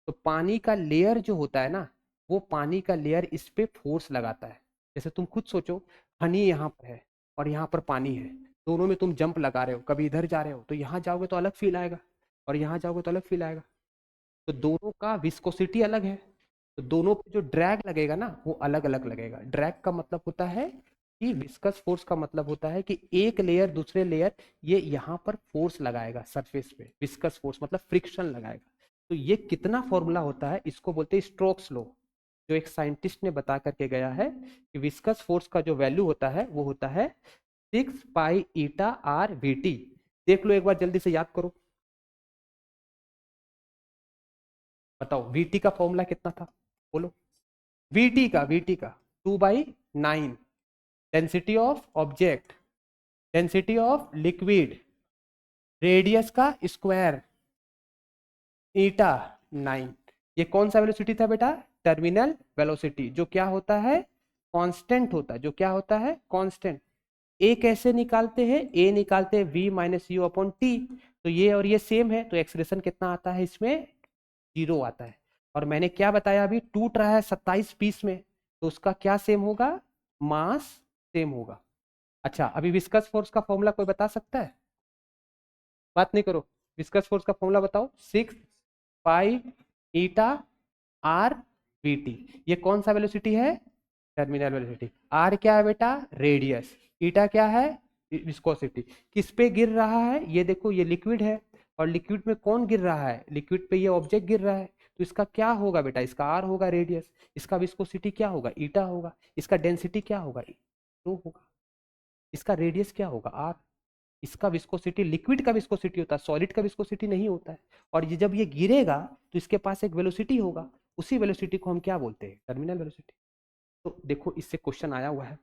तो पानी का लेयर जो होता है ना, वो पानी का लेयर इस पे फोर्स लगाता है। जैसे तुम खुद सोचो, हनी यहाँ पर है और यहाँ पर पानी है, दोनों में तुम जंप लगा रहे हो, कभी इधर जा रहे हो तो यहाँ जाओगे तो अलग फील आएगा, और यहाँ जाओगे तो अलग फील आएगा। तो दोनों का विस्कोसिटी अलग है, तो दोनों पे जो ड्रैग लगेगा ना वो अलग अलग लगेगा। ड्रैग का मतलब होता है कि विस्कस फोर्स का मतलब होता है कि एक लेयर दूसरे लेयर, ये यहाँ पर फोर्स लगाएगा सरफेस पे। विस्कस फोर्स मतलब फ्रिक्शन लगाएगा। तो ये कितना फॉर्मूला होता है, इसको बोलते हैं स्ट्रोक्स लॉ, जो एक साइंटिस्ट ने बता करके गया है कि विस्कस फोर्स का जो वैल्यू होता है वो होता है 6 पाई ईटा आर वी टी। देख लो एक बार, जल्दी से याद करो, बताओ वीटी का फॉर्मूला कितना था, बोलो। वीटी का 2/9, density of object, density of liquid, radius का स्क्वायर, ईटा 9। ये कौन सा वेलोसिटी था बेटा? टर्मिनल वेलोसिटी, जो क्या होता है? कांस्टेंट होता है। जो क्या होता है? कांस्टेंट। ए कैसे निकालते हैं? ए निकालते हैं v minus you upon T. तो ये और ये सेम है, तो एक्सप्रेशन कितना आता है इसमें? 0 आता है। और मैंने क्या बताया अभी? टूट रहा है 27 पीस में, तो उसका क्या सेम होगा? मास सेम होगा। अच्छा, अभी विस्कस फोर्स का फॉर्मूला कोई बता सकता है? बात नहीं करो। विस्कस फोर्स का फॉर्मूला बताओ। 6 पाई ईटा आर वी टी। ये कौन सा वेलोसिटी है? Terminal velocity. आर क्या है बेटा? रेडियस। ईटा क्या है? विस्कोसिटी। किस पे गिर रहा है? ये देखो, ये लिक्विड है, और लिक्विड में कौन गिर रहा है? लिक्विड पे ये ऑब्जेक्ट गिर रहा है, तो इसका क्या होगा बेटा? इसका आर होगा रेडियस। इसका विस्कोसिटी क्या होगा? ईटा होगा। इसका डेंसिटी क्या होगा? तो होगा। इसका रेडियस क्या होगा? आर। इसका विस्कोसिटी, लिक्विड का विस्कोसिटी होता है, सॉलिड का विस्कोसिटी नहीं होता है। और ये जब ये गिरेगा तो इसके पास एक वेलोसिटी होगा, उसी वेलोसिटी को हम क्या बोलते हैं? Terminal velocity. तो देखो इससे क्वेश्चन आया हुआ है,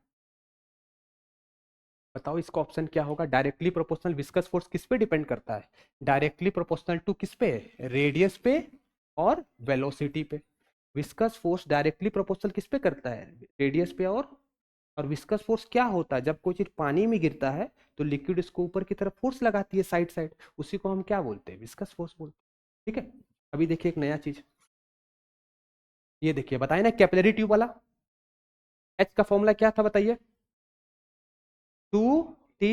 बताओ इसका ऑप्शन क्या होगा? डायरेक्टली प्रोपोर्शनल विस्कस फोर्स किस पे डिपेंड करता है? डायरेक्टली प्रोपोर्शनल टू किस पे? रेडियस पे और वेलोसिटी पे। विस्कस फोर्स डायरेक्टली प्रोपोर्शनल किस पे करता है? रेडियस पे और विस्कस फोर्स क्या होता है? जब कोई चीज पानी में गिरता है तो लिक्विड इसको ऊपर की तरफ फोर्स लगाती है, साइड साइड, उसी को हम क्या बोलते हैं? विस्कस फोर्स बोलते हैं। ठीक है। अभी देखिए एक नया चीज, ये देखिए, बताए ना कैपिलरी ट्यूब वाला, एच का फॉर्मूला क्या था बताइए? 2t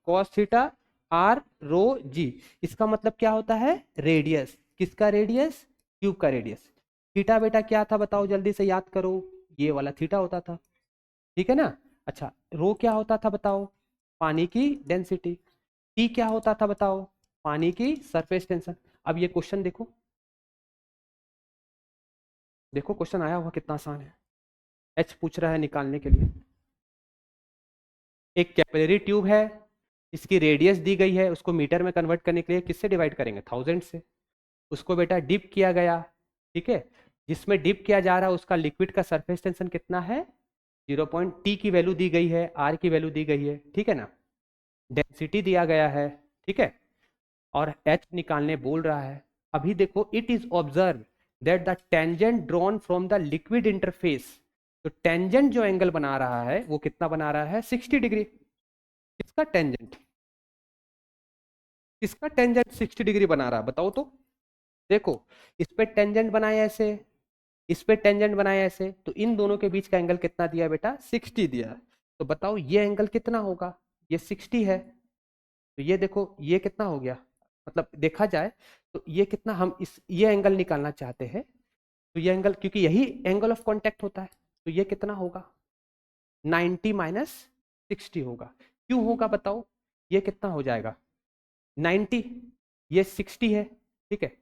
cos θ r ρ g। इसका मतलब क्या होता है? रेडियस। किसका रेडियस? ट्यूब का रेडियस। थीटा बेटा क्या था बताओ, जल्दी से याद करो। ये वाला थीटा होता था, ठीक है ना? अच्छा, रो क्या होता था बताओ? पानी की डेंसिटी। टी क्या होता था बताओ? पानी की सरफेस टेंशन। अब ये क्वेश्चन देखो, देखो क्वेश्चन आया हुआ कितना आसान है। एच पूछ रहा है निकालने के लिए। एक कैपिलरी ट्यूब है, इसकी रेडियस दी गई है, उसको मीटर में कन्वर्ट करने के लिए किससे डिवाइड करेंगे? 1000 से। उसको बेटा डिप किया गया, ठीक है। जिसमें डिप किया जा रहा है उसका लिक्विड का सरफेस टेंशन कितना है? 0. टी की वैल्यू दी गई है, आर की वैल्यू दी गई है, ठीक है ना? डेंसिटी दिया गया है, ठीक है। और एच निकालने बोल रहा है। अभी देखो, it is observe that the tangent drawn from the liquid interface तो टेंजेंट जो एंगल बना रहा है वो कितना बना रहा है, 60 डिग्री। किसका टेंजेंट, किसका टेंजेंट 60 डिग्री बना रहा है बताओ तो। देखो, इस पे टेंजेंट बनाए ऐसे, इस पे टेंजेंट बनाए ऐसे, तो इन दोनों के बीच का एंगल कितना दिया बेटा, 60 दिया है। तो बताओ ये एंगल कितना होगा, ये 60 है। तो ये देखो ये कितना हो गया, मतलब देखा जाए तो ये कितना, हम इस ये एंगल निकालना चाहते हैं, तो ये एंगल, क्योंकि यही एंगल ऑफ कांटेक्ट होता है, तो ये कितना होगा, 90 माइनस 60 होगा। क्यों होगा बताओ, ये कितना हो जाएगा 90, ये 60 है, ठीक है।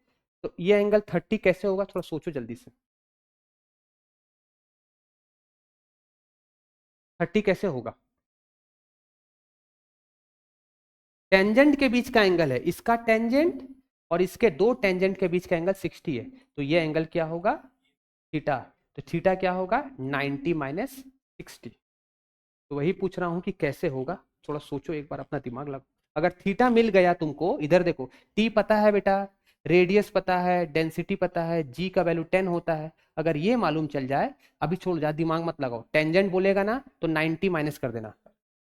तो ये एंगल 30 कैसे होगा, थोड़ा सोचो जल्दी से, 30 कैसे होगा। टेंजेंट के बीच का एंगल है, इसका टेंजेंट और इसके दो टेंजेंट के बीच का एंगल 60 है, तो ये एंगल क्या होगा, थीटा। तो थीटा क्या होगा, 90 माइनस 60। तो वही पूछ रहा हूं कि कैसे होगा, थोड़ा सोचो एक बार, अपना दिमाग लगाओ। अगर थीटा मिल गया तुमको, इधर देखो, टी पता है बेटा, रेडियस पता है, डेंसिटी पता है, जी का वैल्यू 10 होता है, अगर ये मालूम चल जाए, अभी छोड़ जा, दिमाग मत लगाओ, टेंजेंट बोलेगा ना तो 90 माइनस कर देना,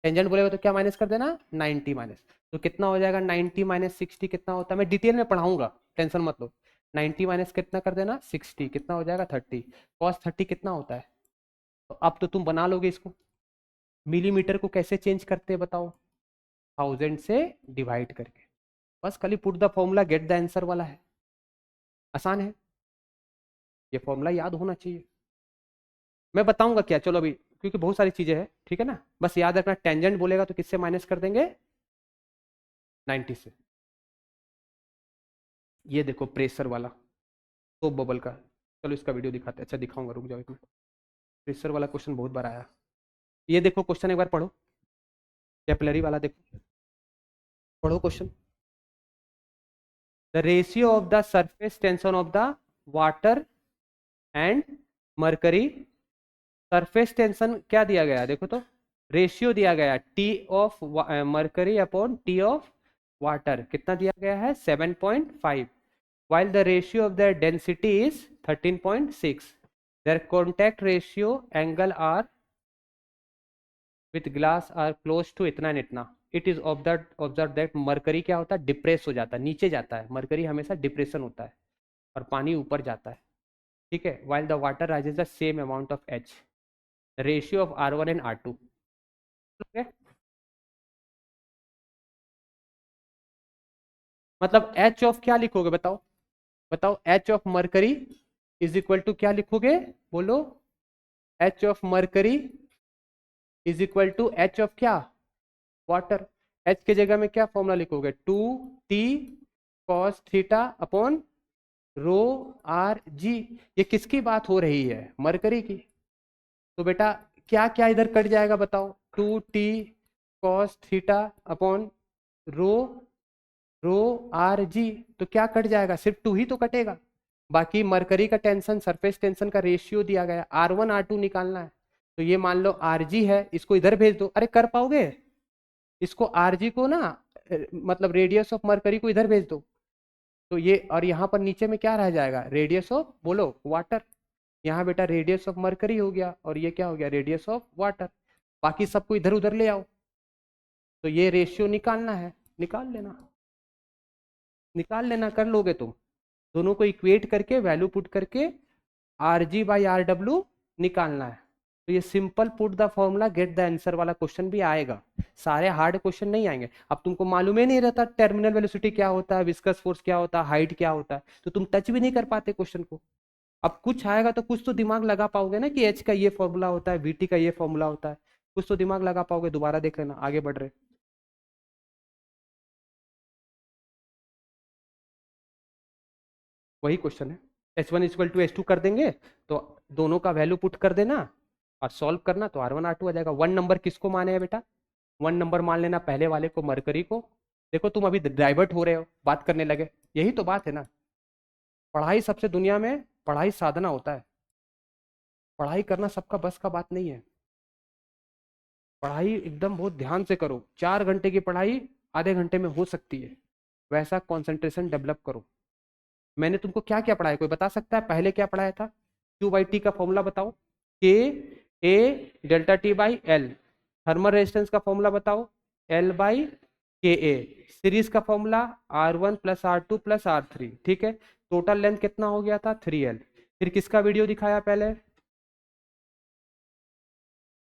टेंजेंट बोलेगा तो क्या माइनस कर देना, 90 माइनस। तो कितना हो जाएगा 90 माइनस 60 कितना होता है, मैं डिटेल में पढ़ाऊंगा, टेंशन मत लो। 90 माइनस कितना कर देना 60, कितना हो जाएगा 30, कॉस 30 कितना होता है। तो अब तो तुम बना लोगे इसको, मिलीमीटर को कैसे चेंज करते हैं बताओ, 1000 से डिवाइड करके, बस खाली put the formula get the answer वाला है, आसान है, ये फॉर्मूला याद होना चाहिए। मैं बताऊंगा क्या, चलो अभी, क्योंकि बहुत सारी चीजें हैं, ठीक है ना, बस याद रखना, टेंजेंट बोलेगा तो किससे माइनस कर देंगे, 90 से। ये देखो प्रेशर वाला, तो बबल का, चलो इसका वीडियो दिखाते हैं, अच्छा दिखाऊंगा, रुक जाओ एक मिनट। प्रेशर वाला क्वेश्चन बहुत बार आया, ये देखो क्वेश्चन एक बार पढ़ो, कैपिलरी वाला देखो, पढ़ो question. The ratio of the surface tension of the water and mercury, surface tension क्या दिया गया देखो तो, रेशियो दिया गया T of mercury upon T of water, कितना दिया गया है 7.5, while the ratio of their density is 13.6, their contact ratio angle are with glass are close to इतना and इतना, it is observed that mercury क्या होता है, डिप्रेस हो जाता है, नीचे जाता है, मरकरी हमेशा डिप्रेशन होता है, और पानी ऊपर जाता है, ठीक है, while the water rises the same amount of H, ratio of R1 and R2, okay? मतलब H ऑफ क्या लिखोगे बताओ, बताओ H of mercury is equal to क्या लिखोगे, बोलो, H of mercury is equal to H of क्या, water. H के जगह में क्या फॉर्मूला लिखोगे, 2T cos theta upon rho are G. ये किसकी बात हो रही है, मरकरी की। तो बेटा क्या क्या इधर कट जाएगा बताओ, 2T cos theta upon rho rho are g, तो क्या कट जाएगा, सिर्फ 2 ही तो कटेगा, बाकी मरकरी का टेंशन, सरफेस टेंशन का रेशियो दिया गया, R1 R2 निकालना है, तो ये मान लो RG है, इसको इधर भेज दो, अरे कर पाओगे, इसको RG को ना, मतलब रेडियस ऑफ मरकरी को इधर भेज दो, तो ये, और यहाँ पर नीचे में क्या रह जाएगा, रेडियस ऑफ बोलो वाटर, यहाँ बेटा रेडियस ऑफ मरकरी हो गया, और ये क्या हो गया, रेडियस ऑफ वाटर, बाकी सबको इधर उधर ले आओ, तो ये रेशियो निकालना है, निकाल लेना, निकाल लेना, कर लोगे तुम, दोनों को इक्वेट करके वैल्यू पुट करके RG/RW निकालना है, तो ये simple put the formula get the answer वाला क्वेश्चन भी आएगा, सारे हार्ड क्वेश्चन नहीं आएंगे। अब तुमको मालूम ही नहीं रहता टर्मिनल वेलोसिटी क्या होता है, विस्कस फोर्स क्या होता है, हाइट क्या होता है, तो तुम टच भी नहीं कर पाते क्वेश्चन को। अब कुछ आएगा तो कुछ तो दिमाग लगा पाओगे ना, कि एच का ये फॉर्मूला होता है, वीटी का ये फॉर्मूला होता है, कुछ तो दिमाग लगा पाओगे, दोबारा देख लेना, आगे बढ़ रहे। वही क्वेश्चन है, H1 इक्वल टू H2 कर देंगे, तो दोनों का वैल्यू पुट कर देना और सॉल्व करना, तो R1 R2 आ जाएगा। 1 नंबर किसको माने है बेटा, 1 नंबर मान लेना पहले वाले को, मरकरी को। देखो तुम अभी डाइवर्ट हो रहे हो, बात करने लगे, यही तो बात है ना, पढ़ाई सबसे दुनिया में, पढ़ाई साधना होता है, पढ़ाई करना सबका बस का बात नहीं है, पढ़ाई एकदम बहुत ध्यान से करो, 4 घंटे की पढ़ाई आधे घंटे में हो सकती है, वैसा कॉन्सेंट्रेशन डेवलप करो। मैंने तुमको क्या क्या पढ़ाया, कोई बता सकता है पहले क्या पढ़ाया था, Q/T का फॉर्मूला बताओ, K A delta T by L. Thermal resistance का फॉर्मूला बताओ, L by K A. Series का formula R1 plus R2 plus R3, ठीक है। टोटल लेंथ कितना हो गया था, 3L। फिर किसका वीडियो दिखाया पहले,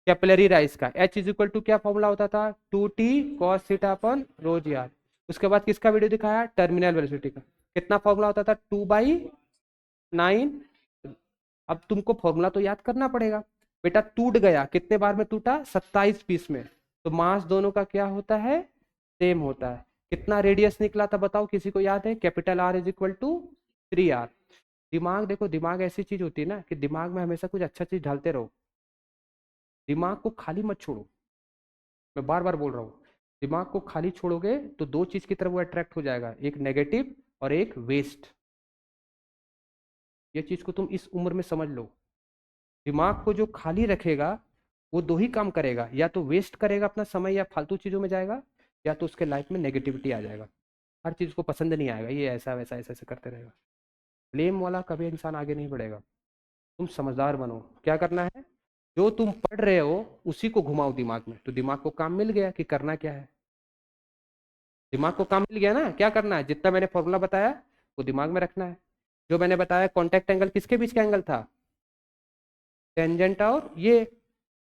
कैपिलरी राइज का। H इज इक्वल टू क्या फॉर्मूला होता था, 2T cos theta upon rho G R. उसके बाद किसका वीडियो दिखाया, टर्मिनल वेलोसिटी का। कितना फॉर्मूला होता था, 2/9। अब तुमको फॉर्मूला तो याद करना पड़ेगा। बेटा टूट गया, कितने बार में टूटा, 27 पीस में। तो मास दोनों का क्या होता है, सेम होता है। कितना रेडियस निकला था बताओ, किसी को याद है, capital R is equal to 3R। दिमाग देखो, दिमाग ऐसी चीज होती है ना कि दिमाग में हमेशा कुछ अच्छा चीज ढालते रहो। दिमाग को खाली मत छोड़ो, मैं बार बार बोल रहा हूँ। दिमाग को खाली छोड़ोगे तो दो चीज की तरफ वो अट्रैक्ट हो जाएगा, एक नेगेटिव और एक वेस्ट। ये चीज को तुम इस उम्र में समझ लो। दिमाग को जो खाली रखेगा वो दो ही काम करेगा, या तो वेस्ट करेगा अपना समय या फालतू चीजों में जाएगा, या तो उसके लाइफ में नेगेटिविटी आ जाएगा। हर चीज को पसंद नहीं आएगा, ये ऐसा वैसा ऐसा ऐसा करते रहेगा। ब्लेम वाला कभी इंसान आगे नहीं बढ़ेगा। तुम समझदार बनो, क्या करना है, जो तुम पढ़ रहे हो उसी को घुमाओ दिमाग में, तो दिमाग को काम मिल गया कि करना क्या है। दिमाग को काम मिल गया ना, क्या करना है, जितना मैंने फॉर्मूला बताया वो दिमाग में रखना है। जो मैंने बताया कॉन्टेक्ट एंगल किसके बीच का एंगल था, टेंजेंट और ये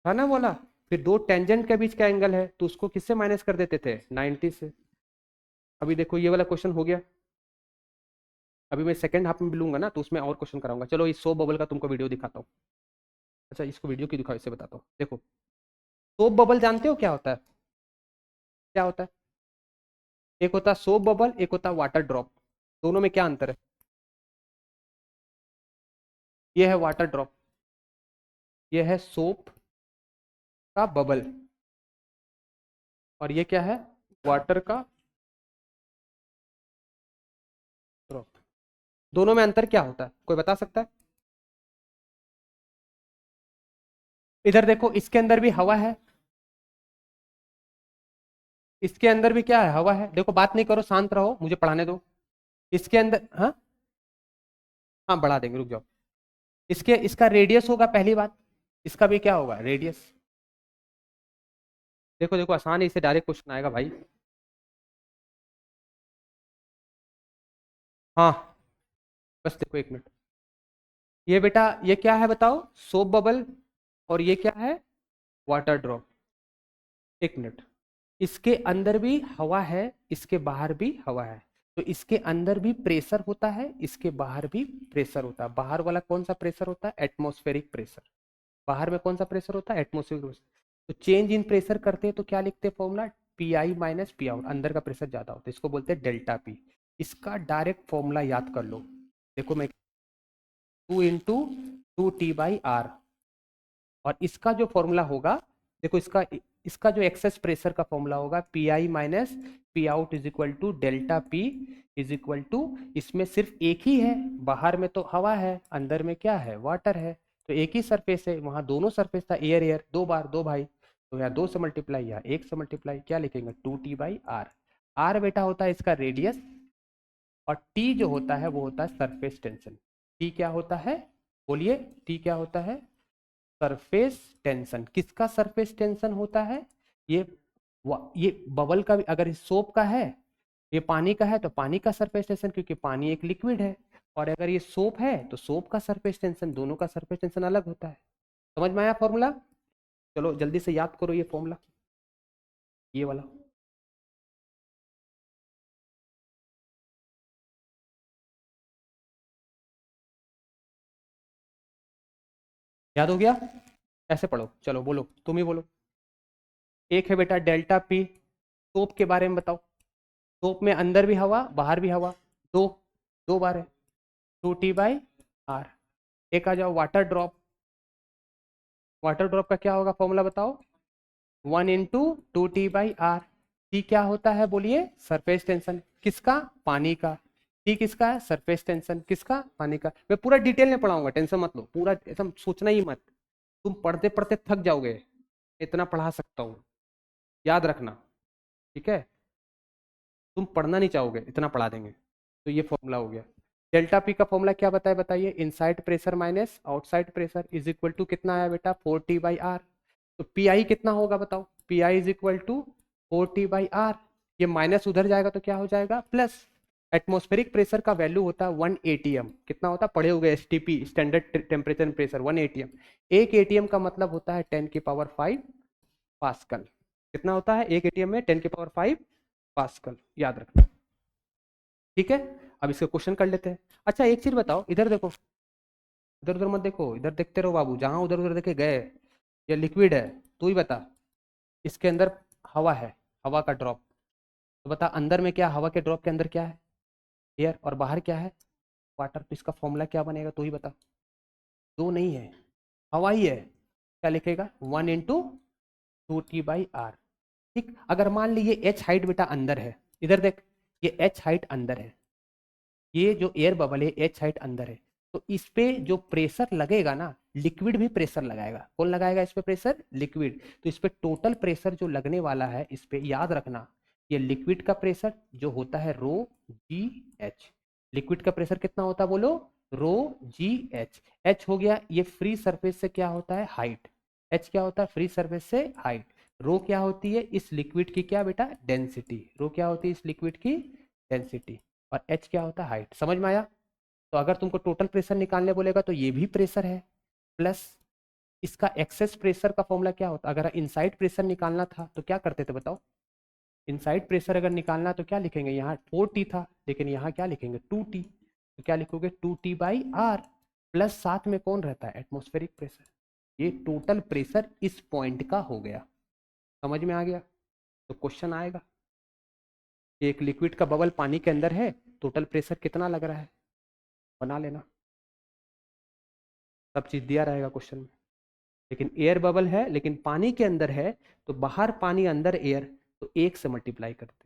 था ना बोला। फिर दो टेंजेंट के बीच का एंगल है तो उसको किससे माइनस कर देते थे, 90 से। अभी देखो ये वाला क्वेश्चन हो गया। अभी मैं सेकंड हाफ में भी लूंगा ना तो उसमें और क्वेश्चन कराऊंगा। चलो इस सोप बबल का तुमको वीडियो दिखाता हूँ। अच्छा इसको वीडियो की दिखाओ, इससे बताता हूँ। देखो सोप बबल जानते हो क्या होता है, क्या होता है, एक होता है सोप बबल, एक होता है वाटर ड्रॉप। दोनों में क्या अंतर है, ये है वाटर ड्रॉप, ये है सोप का बबल, और ये क्या है, वाटर का ड्रॉप। दोनों में अंतर क्या होता है, कोई बता सकता है। इधर देखो, इसके अंदर भी हवा है, इसके अंदर भी क्या है, हवा है। देखो बात नहीं करो, शांत रहो, मुझे पढ़ाने दो। इसके अंदर, हाँ हाँ बढ़ा देंगे, रुक जाओ। इसके इसका रेडियस होगा पहली बात, इसका भी क्या होगा, रेडियस। देखो देखो आसान है, इससे डायरेक्ट क्वेश्चन आएगा भाई। हाँ बस देखो एक मिनट, ये बेटा ये क्या है बताओ, सोप बबल, और ये क्या है, वाटर ड्रॉप। एक मिनट, इसके अंदर भी हवा है, इसके बाहर भी हवा है। तो इसके अंदर भी प्रेशर होता है, इसके बाहर भी प्रेशर होता है। बाहर वाला कौन सा प्रेशर होता है, एटमॉस्फेरिक प्रेशर। बाहर में कौन सा प्रेशर होता है, एटमॉस्फेरिक प्रेशर। तो चेंज इन प्रेशर करते हैं तो क्या लिखते हैं formula, P I minus P out. अंदर का प्रेशर ज्यादा होता है, इसको बोलते हैं डेल्टा पी। इसका डायरेक्ट फॉर्मूला याद कर लो। देखो मैं 2 × 2T/R, और इसका जो फॉर्मूला होगा, देखो इसका इसका जो एक्सेस प्रेशर का फॉर्मूला होगा, P I minus P out is equal to delta P is equal to, इसमें सिर्फ एक ही है, बाहर में तो हवा है, अंदर में क्या है, वाटर है। तो एक ही सरफेस है, वहां दोनों सरफेस था, एयर एयर, दो बार दो भाई। तो यहाँ 2 से मल्टीप्लाई, या 1 से मल्टीप्लाई, क्या लिखेंगे, 2T/R। आर बेटा होता है इसका रेडियस, और टी जो होता है वो होता है सरफेस टेंशन। टी क्या होता है, बोलिए, टी क्या होता है, सरफेस टेंशन। किसका सरफेस टेंशन होता है, ये ये बबल का भी, अगर सोप का है, ये पानी का है तो पानी का सरफेस टेंशन, क्योंकि पानी एक लिक्विड है। और अगर ये सोप है तो सोप का सरफेस टेंशन, दोनों का सरफेस टेंशन अलग होता है। समझ में आया फॉर्मूला, चलो जल्दी से याद करो ये फॉर्मूला, ये वाला। याद हो गया, ऐसे पढ़ो, चलो बोलो, तुम ही बोलो। एक है बेटा डेल्टा पी, सोप के बारे में बताओ। सोप में अंदर भी हवा बाहर भी हवा, दो दो बार है, 2T/R। एक आ जाओ वाटर ड्रॉप, वाटर ड्रॉप का क्या होगा फॉर्मूला बताओ, 1 × 2T/R। टी क्या होता है बोलिए, सरफेस टेंशन, किसका, पानी का। टी किसका है, सरफेस टेंशन, किसका, पानी का। मैं पूरा डिटेल में पढ़ाऊंगा, टेंशन मत लो, पूरा एकदम सोचना ही मत। तुम पढ़ते पढ़ते थक जाओगे, इतना पढ़ा सकता हूँ, याद रखना, ठीक है। तुम पढ़ना नहीं चाहोगे, इतना पढ़ा देंगे। तो ये फॉर्मूला हो गया। डेल्टा पी का फॉर्मूला क्या बताए बताइए, inside pressure minus outside pressure is equal to कितना आया बेटा 4T/R। तो पी आई कितना होगा बताओ, P I is equal to 4T/R। ये माइनस उधर जाएगा तो क्या हो जाएगा प्लस। एटमॉस्फेरिक प्रेशर का वैल्यू होता है 1 ATM। कितना होता है पढ़े हुए STP standard temperature pressure 1 ATM। एक एटीएम का मतलब होता है 10⁵ पास्कल। कितना होता है एक एटीएम में 10⁵ पास्कल, याद रखना। ठीक है, अब इसका क्वेश्चन कर लेते हैं। अच्छा एक चीज बताओ, इधर देखो, इधर उधर मत देखो, इधर देखते रहो बाबू, जहां उधर उधर देखे गए। ये लिक्विड है, तू ही बता, इसके अंदर हवा है, हवा का ड्रॉप। तो बता अंदर में क्या, हवा के ड्रॉप के अंदर क्या है, एयर, और बाहर क्या है, वाटर। तो इसका फॉर्मूला क्या बनेगा तू ही बता। दो नहीं है, हवा ही है। क्या लिखेगा 1 × 2T/R। ठीक, अगर मान लीजिए एच हाइट बेटा अंदर है, इधर देख, ये एच हाइट अंदर है, ये जो एयर बबल है एच हाइट अंदर है, तो इस पे जो प्रेशर लगेगा ना, लिक्विड भी प्रेशर लगाएगा। कौन लगाएगा इस पे प्रेशर, लिक्विड। तो इस पे टोटल प्रेशर जो लगने वाला है, इस पे याद रखना, ये लिक्विड का प्रेशर जो होता है ρGH। लिक्विड का प्रेशर कितना होता है बोलो, ρGH। एच हो गया, ये फ्री सरफेस से क्या होता है हाइट। एच क्या होता है फ्री सरफेस से हाइट। रो क्या होती है इस लिक्विड की क्या बेटा, डेंसिटी। रो क्या होती है इस लिक्विड की, डेंसिटी। और एच क्या होता है हाइट। समझ में आया। तो अगर तुमको टोटल प्रेशर निकालने बोलेगा तो ये भी प्रेशर है, प्लस इसका एक्सेस प्रेशर का फॉर्मूला क्या होता। अगर इनसाइड प्रेशर निकालना था तो क्या करते थे बताओ, इनसाइड प्रेशर अगर निकालना तो क्या लिखेंगे, यहाँ 4T था, लेकिन यहाँ क्या लिखेंगे 2T। तो क्या लिखोगे 2T/R, प्लस साथ में कौन रहता है एटमॉस्फेरिक प्रेशर। ये टोटल प्रेशर इस पॉइंट का हो गया। समझ में आ गया। तो क्वेश्चन आएगा, एक लिक्विड का बबल पानी के अंदर है, टोटल प्रेशर कितना लग रहा है, बना लेना, सब चीज दिया रहेगा क्वेश्चन में। लेकिन एयर बबल है, लेकिन पानी के अंदर है, तो बाहर पानी अंदर एयर, तो 1 से मल्टीप्लाई करते,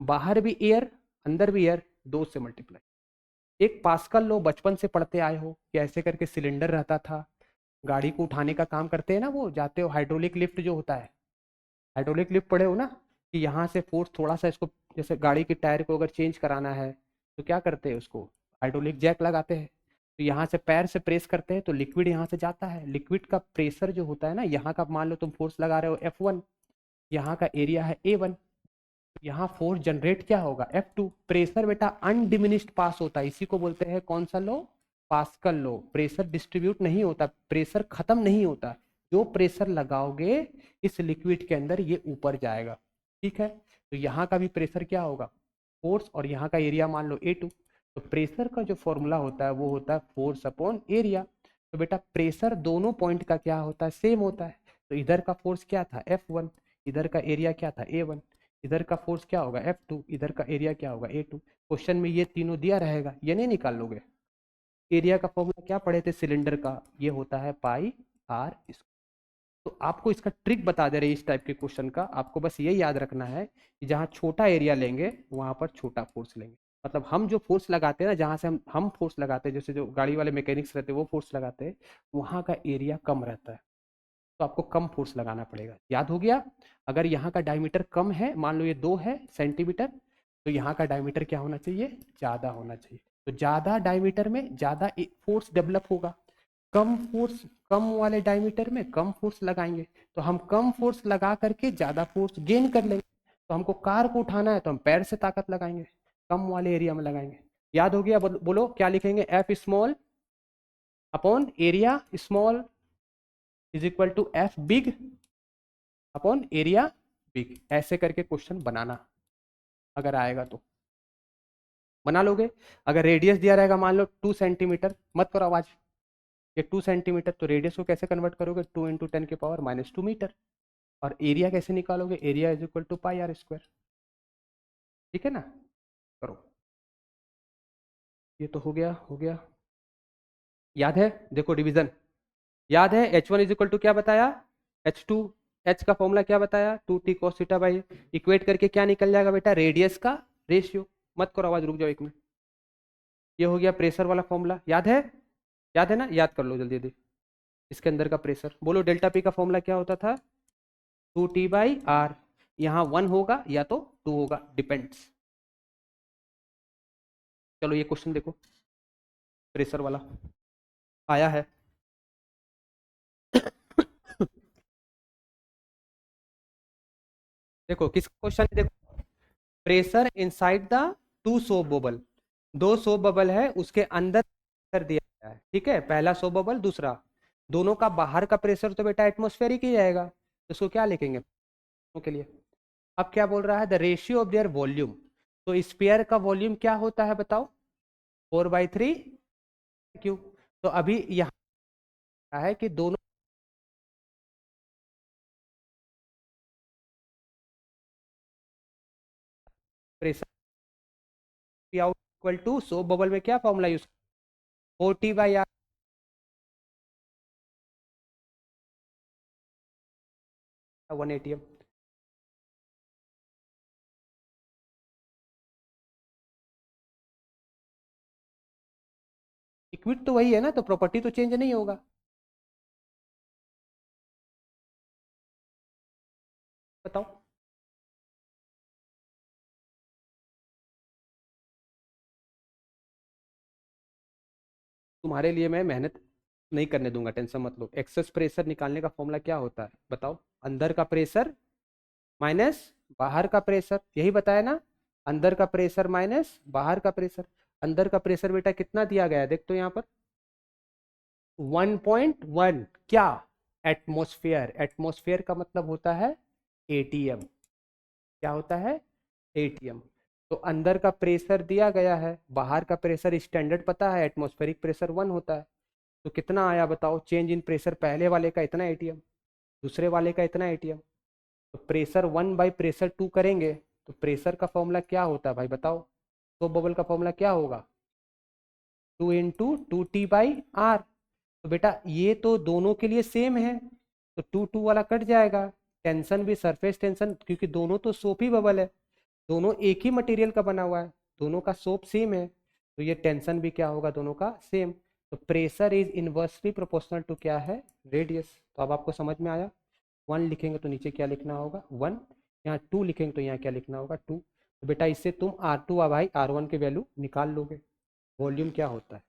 बाहर भी एयर अंदर भी एयर, 2 से मल्टीप्लाई। एक पास्कल लो बचपन से पढ़ते आए हो कि ऐसे करके सिलेंडर रहता था, गाड़ी को उठाने का काम करते हैं ना, वो जाते हो हाइड्रोलिक लिफ्ट जो होता है, हाइड्रोलिक लिफ्ट पढ़े हो ना, कि यहाँ से फोर्स थोड़ा सा इसको, जैसे गाड़ी के टायर को अगर चेंज कराना है तो क्या करते हैं उसको, हाइड्रोलिक जैक लगाते हैं। तो यहाँ से पैर से प्रेस करते हैं तो लिक्विड यहाँ से जाता है। लिक्विड का प्रेशर जो होता है ना, यहाँ का मान लो तुम फोर्स लगा रहे हो F1, यहाँ का एरिया है A1, यहाँ फोर्स जनरेट क्या होगा F2। प्रेशर बेटा अनडिमिनिश्ड पास होता है, इसी को बोलते हैं कौन सा लो, पास्कल लो। प्रेशर डिस्ट्रीब्यूट नहीं होता, प्रेशर खत्म नहीं होता, जो प्रेशर लगाओगे इस लिक्विड के अंदर ये ऊपर जाएगा। ठीक है, तो यहाँ का भी प्रेशर क्या होगा फोर्स, और यहाँ का एरिया मान लो A2। तो प्रेशर का जो फॉर्मूला होता है वो होता है फोर्स अपॉन एरिया। तो बेटा प्रेशर दोनों पॉइंट का क्या होता है सेम होता है। तो इधर का फोर्स क्या था F1, इधर का एरिया क्या था A1, इधर का फोर्स क्या होगा F2, इधर का एरिया क्या होगा A2। क्वेश्चन में ये तीनों दिया रहेगा, ये नहीं निकाल लोगे। एरिया का फॉर्मूला क्या पढ़े थे सिलेंडर का, ये होता है πr²। तो आपको इसका ट्रिक बता दे रहे इस टाइप के क्वेश्चन का, आपको बस ये याद रखना है कि जहाँ छोटा एरिया लेंगे वहां पर छोटा फोर्स लेंगे। मतलब हम जो फोर्स लगाते हैं ना, जहाँ से हम फोर्स लगाते हैं, जैसे जो गाड़ी वाले मैकेनिक्स रहते हैं वो फोर्स लगाते हैं, वहाँ का एरिया कम रहता है, तो आपको कम फोर्स लगाना पड़ेगा। याद हो गया। अगर यहाँ का डायमीटर कम है, मान लो ये 2 है सेंटीमीटर, तो यहाँ का डायमीटर क्या होना चाहिए, ज़्यादा होना चाहिए। तो ज़्यादा डायमीटर में ज़्यादा फोर्स डेवलप होगा, कम फोर्स कम वाले डायमीटर में कम फोर्स लगाएंगे, तो हम कम फोर्स लगा करके ज़्यादा फोर्स गेन कर लेंगे। तो हमको कार को उठाना है तो हम पैर से ताकत लगाएंगे, कम वाले एरिया में लगाएंगे। याद हो गया। बोलो क्या लिखेंगे, F small upon area small is equal to F big upon area big. ऐसे करके क्वेश्चन बनाना, अगर आएगा तो बना लोगे। अगर रेडियस दिया रहेगा मान लो 2 सेंटीमीटर, मत करो आवाज, ये 2 सेंटीमीटर, तो रेडियस को कैसे कन्वर्ट करोगे 2 × 10⁻⁻² मीटर। और एरिया कैसे निकालोगे, area is equal to πr²। ठीक है ना, करो। ये तो हो गया, हो गया। याद है, देखो डिवीजन याद है। H1 इज इक्वल टू क्या बताया, H2, H का फॉर्मूला क्या बताया 2T cos θ/, इक्वेट करके क्या निकल जाएगा बेटा, रेडियस का रेशियो। मत करो आवाज, रुक जाओ 1 मिनट। ये हो गया प्रेशर वाला फॉर्मूला, याद है, याद है ना, याद कर लो जल्दी जल्दी। इसके अंदर का प्रेशर बोलो, डेल्टा पी का फॉर्मूला क्या होता था 2T/R। यहाँ 1 होगा या तो 2 होगा, डिपेंड्स। चलो ये क्वेश्चन देखो, प्रेशर वाला आया है। देखो किस क्वेश्चन, देखो pressure inside the two soap bubble, दो सोप बबल है उसके अंदर कर दिया गया है, ठीक है, पहला सोप बबल दूसरा, दोनों का बाहर का प्रेशर तो बेटा एटमॉस्फेरिक ही जाएगा, तो इसको क्या लिखेंगे दोनों के लिए। अब क्या बोल रहा है, the ratio of their volume, तो स्पेयर का वॉल्यूम क्या होता है बताओ, 4/3 क्यू। तो अभी यहाँ है कि दोनों pressure P out equal to soap bubble में क्या formula use, 40/R, 1 ATM। Liquid तो वही है ना, तो प्रॉपर्टी तो चेंज नहीं होगा। बताओ, तुम्हारे लिए मैं मेहनत नहीं करने दूंगा, टेंशन मत लो। एक्सेस प्रेशर निकालने का फॉर्मूला क्या होता है बताओ, अंदर का प्रेशर माइनस बाहर का प्रेशर, यही बताया ना, अंदर का प्रेशर माइनस बाहर का प्रेशर। अंदर का प्रेशर बेटा कितना दिया गया है, देख तो यहाँ पर 1.1, क्या, एटमॉस्फेयर, एटमॉस्फेयर का मतलब होता है एटीएम, क्या होता है एटीएम। तो अंदर का प्रेशर दिया गया है, बाहर का प्रेशर स्टैंडर्ड पता है, एटमॉस्फेरिक प्रेशर 1 होता है। तो कितना आया बताओ, चेंज इन प्रेशर, पहले वाले का इतना एटीएम, दूसरे वाले का इतना एटीएम, तो प्रेशर 1 बाई प्रेशर 2 करेंगे, तो प्रेशर का फॉर्मूला क्या होता है भाई बताओ, तो बबल का फॉर्मूला क्या होगा, 2 × 2T/R। तो बेटा ये तो दोनों के लिए सेम है, तो 2 वाला कट जाएगा, टेंशन भी सरफेस टेंशन, क्योंकि दोनों तो सोप ही बबल है, दोनों एक ही मटेरियल का बना हुआ है, दोनों का सोप सेम है, तो ये टेंशन भी क्या होगा, दोनों का सेम। तो pressure is inversely proportional to क्या है, रेडियस। तो अब आपको समझ में आया, 1 लिखेंगे तो नीचे क्या लिखना होगा 1, यहाँ 2 लिखेंगे तो यहाँ क्या लिखना होगा 2। तो बेटा इससे तुम R2 और भाई R1 की वैल्यू निकाल लोगे। वॉल्यूम क्या होता है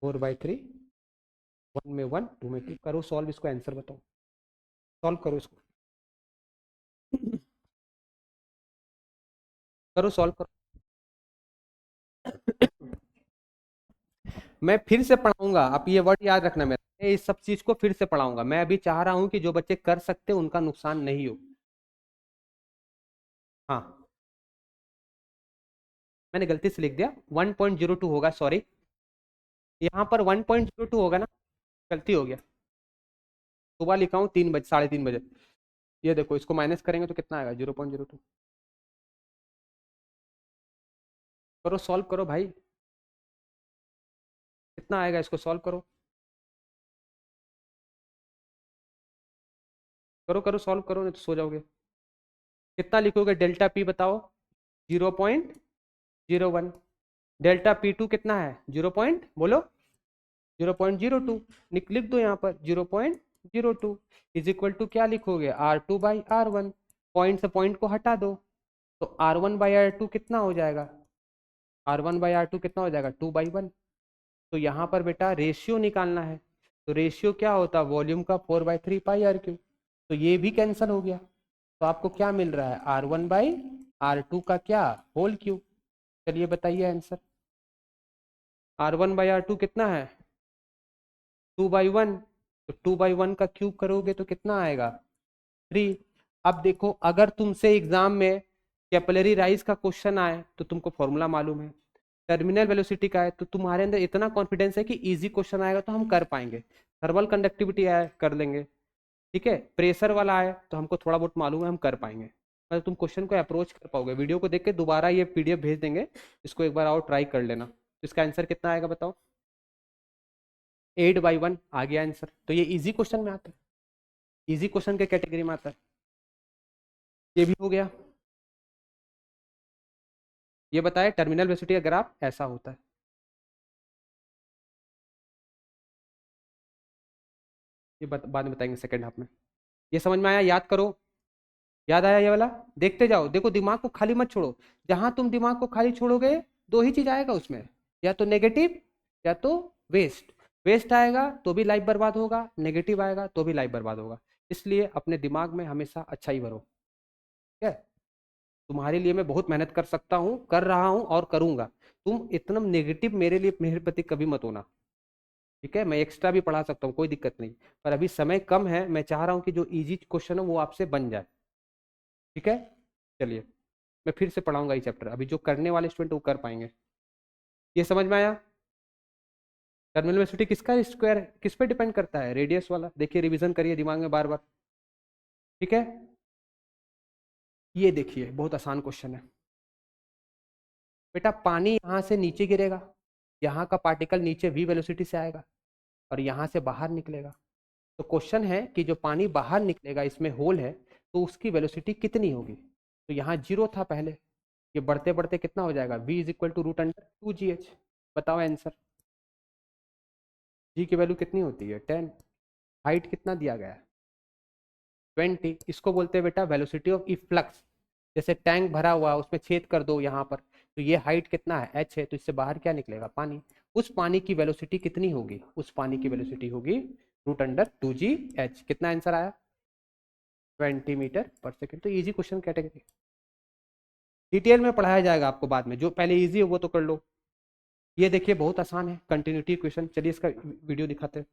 4/3, 1 में 1, 2 में 2। करो सॉल्व, इसको आंसर बताओ, सॉल्व करो इसको, करो सॉल्व करो। मैं फिर से पढ़ाऊंगा, आप ये वर्ड याद रखना मेरा, मैं इस सब चीज को फिर से पढ़ाऊंगा। मैं अभी चाह रहा हूं कि जो बच्चे कर सकते हैं उनका नुकसान नहीं हो। हाँ, मैंने गलती से लिख दिया 1.02 होगा, सॉरी, यहाँ पर 1.02 होगा ना, गलती हो गया, सुबह लिखा हूँ 3 बजे, 3:30 बजे। ये देखो इसको माइनस करेंगे तो कितना आएगा 0.02। करो सॉल्व करो भाई, कितना आएगा, इसको सॉल्व करो, करो करो सॉल्व करो, नहीं तो सो जाओगे। कितना लिखोगे डेल्टा पी बताओ, 0.01। डेल्टा P2 कितना है 0 पॉइंट बोलो, 0.02, लिख दो यहाँ पर 0.02 इज इक्वल टू क्या लिखोगे R2/R1, पॉइंट से पॉइंट को हटा दो, तो R1/R2 कितना हो जाएगा, R1/R2 कितना हो जाएगा 2/1। तो यहाँ पर बेटा रेशियो निकालना है, तो रेशियो क्या होता है वॉल्यूम का 4/3πr3, तो ये भी कैंसिल हो गया। तो आपको क्या मिल रहा है R1/R2 का क्या होल क्यूब। चलिए बताइए आंसर, R1/R2 कितना है 2/1, तो 2/1 का क्यूब करोगे तो कितना आएगा 3। अब देखो अगर तुमसे एग्जाम में कैपिलरी राइज का क्वेश्चन आए तो तुमको फॉर्मूला मालूम है, टर्मिनल वेलोसिटी का है, तो तुम्हारे अंदर इतना कॉन्फिडेंस है कि इजी क्वेश्चन आएगा तो हम कर पाएंगे। थर्मल कंडक्टिविटी आए कर लेंगे, ठीक है, प्रेशर वाला आए तो हमको थोड़ा बहुत मालूम है, हम कर पाएंगे। मतलब तुम क्वेश्चन को अप्रोच कर पाओगे, वीडियो को देख के दोबारा ये पीडीएफ भेज देंगे, इसको एक बार और ट्राई कर लेना। तो इसका आंसर कितना आएगा बताओ, 8/1 आ गया आंसर। तो ये इजी क्वेश्चन में आता है, इजी क्वेश्चन के कैटेगरी में आता है। ये भी हो गया, ये बताया टर्मिनल वेलोसिटी का ग्राफ ऐसा होता है। ये बाद में बताएंगे सेकंड हाफ में। ये समझ में आया, याद करो, याद आया ये वाला, देखते जाओ, देखो दिमाग को खाली मत छोड़ो, जहां तुम दिमाग को खाली छोड़ोगे दो ही चीज आएगा उसमें, या तो नेगेटिव या तो वेस्ट। वेस्ट आएगा तो भी लाइफ बर्बाद होगा, नेगेटिव आएगा तो भी लाइफ बर्बाद होगा। इसलिए अपने दिमाग में हमेशा अच्छा ही भरो। ठीक है, तुम्हारे लिए मैं बहुत मेहनत कर सकता हूँ, कर रहा हूँ और करूंगा। तुम इतना नेगेटिव मेरे लिए, मेरे प्रति कभी मत होना। ठीक है, मैं एक्स्ट्रा भी पढ़ा सकता हूँ, कोई दिक्कत नहीं। पर अभी समय कम है, मैं चाह रहा हूँ कि जो इजी क्वेश्चन है वो आपसे बन जाए। ठीक है, चलिए मैं फिर से पढ़ाऊंगा ये चैप्टर, अभी जो करने वाले स्टूडेंट वो कर पाएंगे। ये समझ में आया? टर्मिनल वेलोसिटी किसका स्क्वायर, किस पे डिपेंड करता है? रेडियस वाला। देखिए रिवीजन करिए दिमाग में बार बार। ठीक है, ये देखिए बहुत आसान क्वेश्चन है बेटा। पानी यहाँ से नीचे गिरेगा, यहाँ का पार्टिकल नीचे v वेलोसिटी से आएगा और यहाँ से बाहर निकलेगा। तो क्वेश्चन है कि जो पानी बाहर निकलेगा, इसमें होल है, तो उसकी वेलोसिटी कितनी होगी? तो यहाँ जीरो था पहले, ये बढ़ते बढ़ते कितना हो जाएगा? v is equal to root under 2gh। बताओ आंसर। g की वैल्यू कितनी होती है? 10। हाइट कितना दिया गया है? 20। इसको बोलते हैं बेटा वेलोसिटी ऑफ इफ्लक्स। जैसे टैंक भरा हुआ, उसमें छेद कर दो यहाँ पर, तो ये हाइट कितना है? h है, तो इससे बाहर क्या निकलेगा? पानी। उस पानी की वेलोसिटी कितनी होगी? उस पानी की वेलोसिटी होगी रूट अंडर 2gh। कितना आंसर आया? 20 मीटर पर सेकेंड। तो इजी क्वेश्चन कैटेगरी, डिटेल में पढ़ाया जाएगा आपको बाद में, जो पहले इजी हो वो तो कर लो। ये देखिए बहुत आसान है, कंटिन्यूटी क्वेश्चन। चलिए इसका वीडियो दिखाते हैं।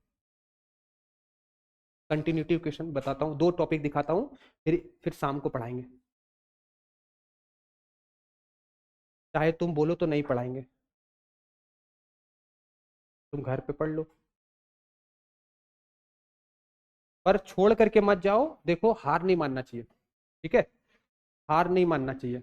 कंटिन्यूटी क्वेश्चन बताता हूँ, दो टॉपिक दिखाता हूँ, फिर शाम को पढ़ाएंगे। चाहे तुम बोलो तो नहीं पढ़ाएंगे, तुम घर पे पढ़ लो, पर छोड़ करके मत जाओ। देखो हार नहीं मानना चाहिए। ठीक है, हार नहीं मानना चाहिए।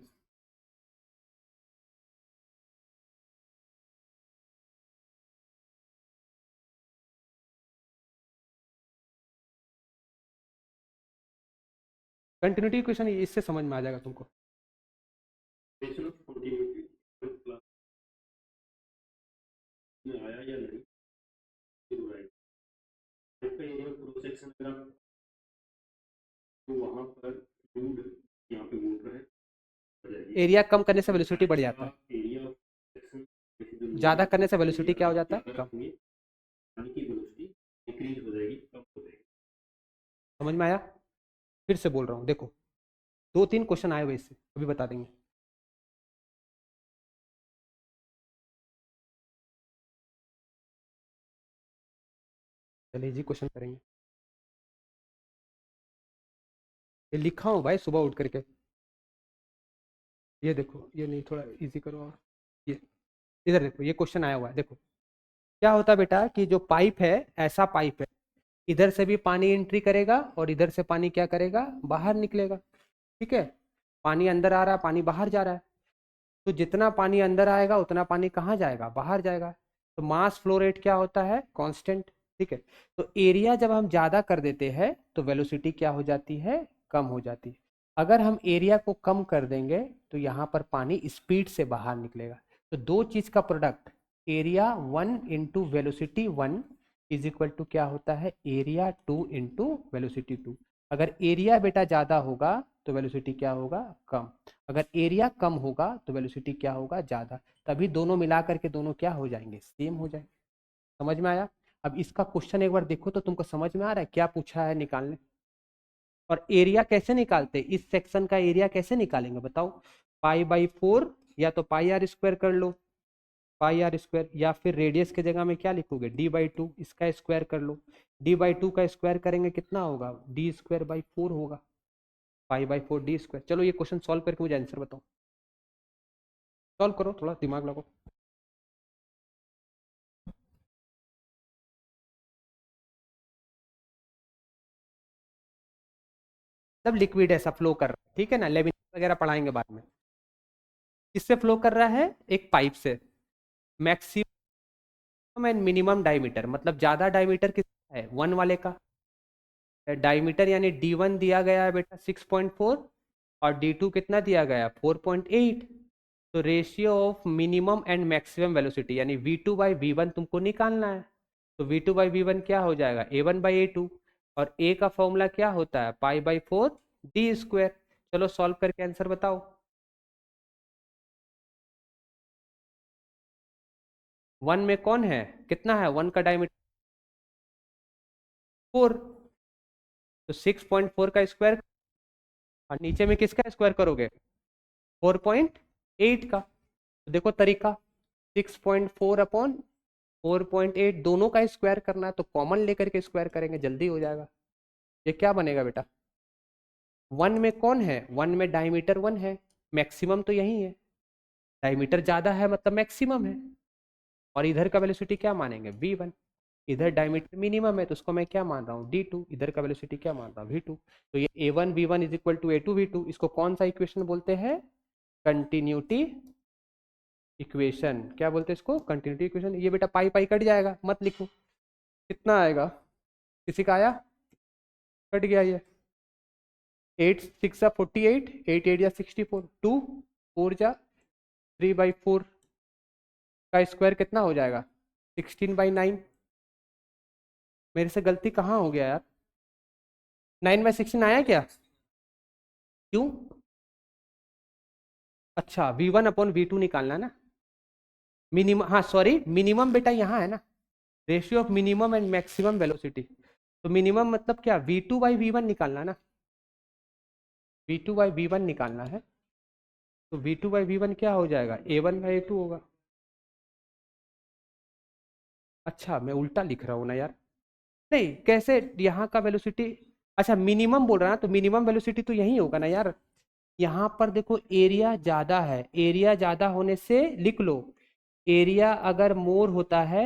कंटिन्यूटी क्वेश्चन इससे समझ में आ जाएगा तुमको। आया या नहीं, तो वहां पर मूड, यहाँ पे मूड है, एरिया कम करने से वेलोसिटी बढ़ जाता है, एरिया ज्यादा करने से वेलोसिटी क्या हो जाता है? कम। पानी की वेलोसिटी इंक्रीज हो जाएगी, कम हो जाएगी। समझ में आया? फिर से बोल रहा हूँ, देखो दो तीन क्वेश्चन आए हुए इससे, अभी बता देंगे। चलिए जी क्वेश्चन करेंगे। ये लिखा हूँ भाई सुबह उठ करके। ये देखो, ये नहीं, थोड़ा इजी करो। और ये इधर देखो, ये क्वेश्चन आया हुआ है, देखो क्या होता है बेटा कि जो पाइप है, ऐसा पाइप है, इधर से भी पानी एंट्री करेगा और इधर से पानी क्या करेगा? बाहर निकलेगा। ठीक है, पानी अंदर आ रहा है, पानी बाहर जा रहा है। तो जितना पानी अंदर आएगा उतना पानी कहाँ जाएगा? बाहर जाएगा। तो मास फ्लो रेट क्या होता है? कांस्टेंट। ठीक है, तो एरिया जब हम ज्यादा कर देते हैं तो वेलोसिटी क्या हो जाती है? कम हो जाती है। अगर हम एरिया को कम कर देंगे तो यहाँ पर पानी स्पीड से बाहर निकलेगा। तो दो चीज का product, area 1 × velocity 1 is equal to क्या होता है? Area 2 × velocity 2। अगर एरिया बेटा ज्यादा होगा तो वेलोसिटी क्या होगा? कम। अगर एरिया कम होगा तो वेलोसिटी क्या होगा? ज्यादा। तभी दोनों मिला करके दोनों क्या हो जाएंगे? सेम हो जाएंगे। समझ में आया? अब इसका क्वेश्चन एक बार देखो तो तुमको समझ में आ रहा है क्या पूछा है निकालने। और एरिया कैसे निकालते? इस सेक्शन का एरिया कैसे निकालेंगे बताओ? π/4, या तो πr² कर लो, πr², या फिर रेडियस के जगह में क्या लिखोगे? d/2, इसका स्क्वायर कर लो। d/2 का स्क्वायर करेंगे कितना होगा? d²/4 होगा। π/4 d²। चलो ये क्वेश्चन सॉल्व करके मुझे आंसर बताओ। सॉल्व करो, थोड़ा दिमाग लगाओ। सब लिक्विड ऐसा फ्लो कर रहा है, ठीक है ना? लेविन वगैरह पढ़ाएंगे बाद में। किससे फ्लो कर रहा है? एक पाइप से। मैक्सिमम एंड मिनिमम डायमीटर, मतलब ज्यादा डायमीटर किसका है? 1 वाले का। डायमीटर यानी d1 दिया गया है बेटा 6.4, और d2 कितना दिया गया है? 4.8। तो ratio of minimum and maximum velocity यानी v2/v1 तुमको निकालना है। तो v2/v1 क्या हो जाएगा? a1/a2। और a का फॉर्मूला क्या होता है? π/4 d²। चलो सॉल्व करके आंसर बताओ। वन में कौन है, कितना है वन का डायमीटर 4, तो 6.4 का स्क्वायर, और नीचे में किसका स्क्वायर करोगे 4.8 का। तो देखो तरीका, 6.4 अपॉन 4.8 दोनों का स्क्वायर करना है, तो कॉमन लेकर के स्क्वायर करेंगे, जल्दी हो जाएगा। ये क्या बनेगा बेटा, वन में कौन है, वन में डायमीटर वन है, मैक्सिमम तो यही है, डायमीटर ज्यादा है मतलब मैक्सिमम है, और इधर का वेलोसिटी क्या मानेंगे v1, इधर डायमीटर मिनिमम है तो उसको मैं क्या मान रहा हूँ d2, इधर का वेलोसिटी क्या मान रहा हूँ v2। तो ये a1 v1 is equal to a2 v2, इसको कौन सा इक्वेशन बोलते हैं, कंटिन्यूटी इक्वेशन। क्या बोलते हैं इसको, कंटिन्यूटी इक्वेशन। ये बेटा पाई पाई कट जाएगा, मत लिखो, कितना आएगा, किसी का आया, कट गया ये, 8 6 जा 48, 8 8 जा 64, 2 4 जा 3/4 का स्क्वायर कितना हो जाएगा 16/9। मेरे से गलती कहाँ हो गया यार, 9/16 आया क्या, क्यों, अच्छा v1 अपॉन v2 निकालना है ना, मिनिमम, हाँ सॉरी मिनिमम बेटा यहाँ है ना, ratio of minimum and maximum velocity, तो मिनिमम मतलब क्या v2/v1 निकालना है ना, v2/v1 निकालना है, तो v2/v1 क्या हो जाएगा a1/a2 होगा। अच्छा मैं उल्टा लिख रहा हूँ ना यार, नहीं कैसे, यहाँ का वेलोसिटी, अच्छा मिनिमम बोल रहा है तो मिनिमम वेलोसिटी तो यही होगा ना यार, यहाँ पर देखो एरिया ज्यादा है, एरिया ज्यादा होने से लिख लो, एरिया अगर मोर होता है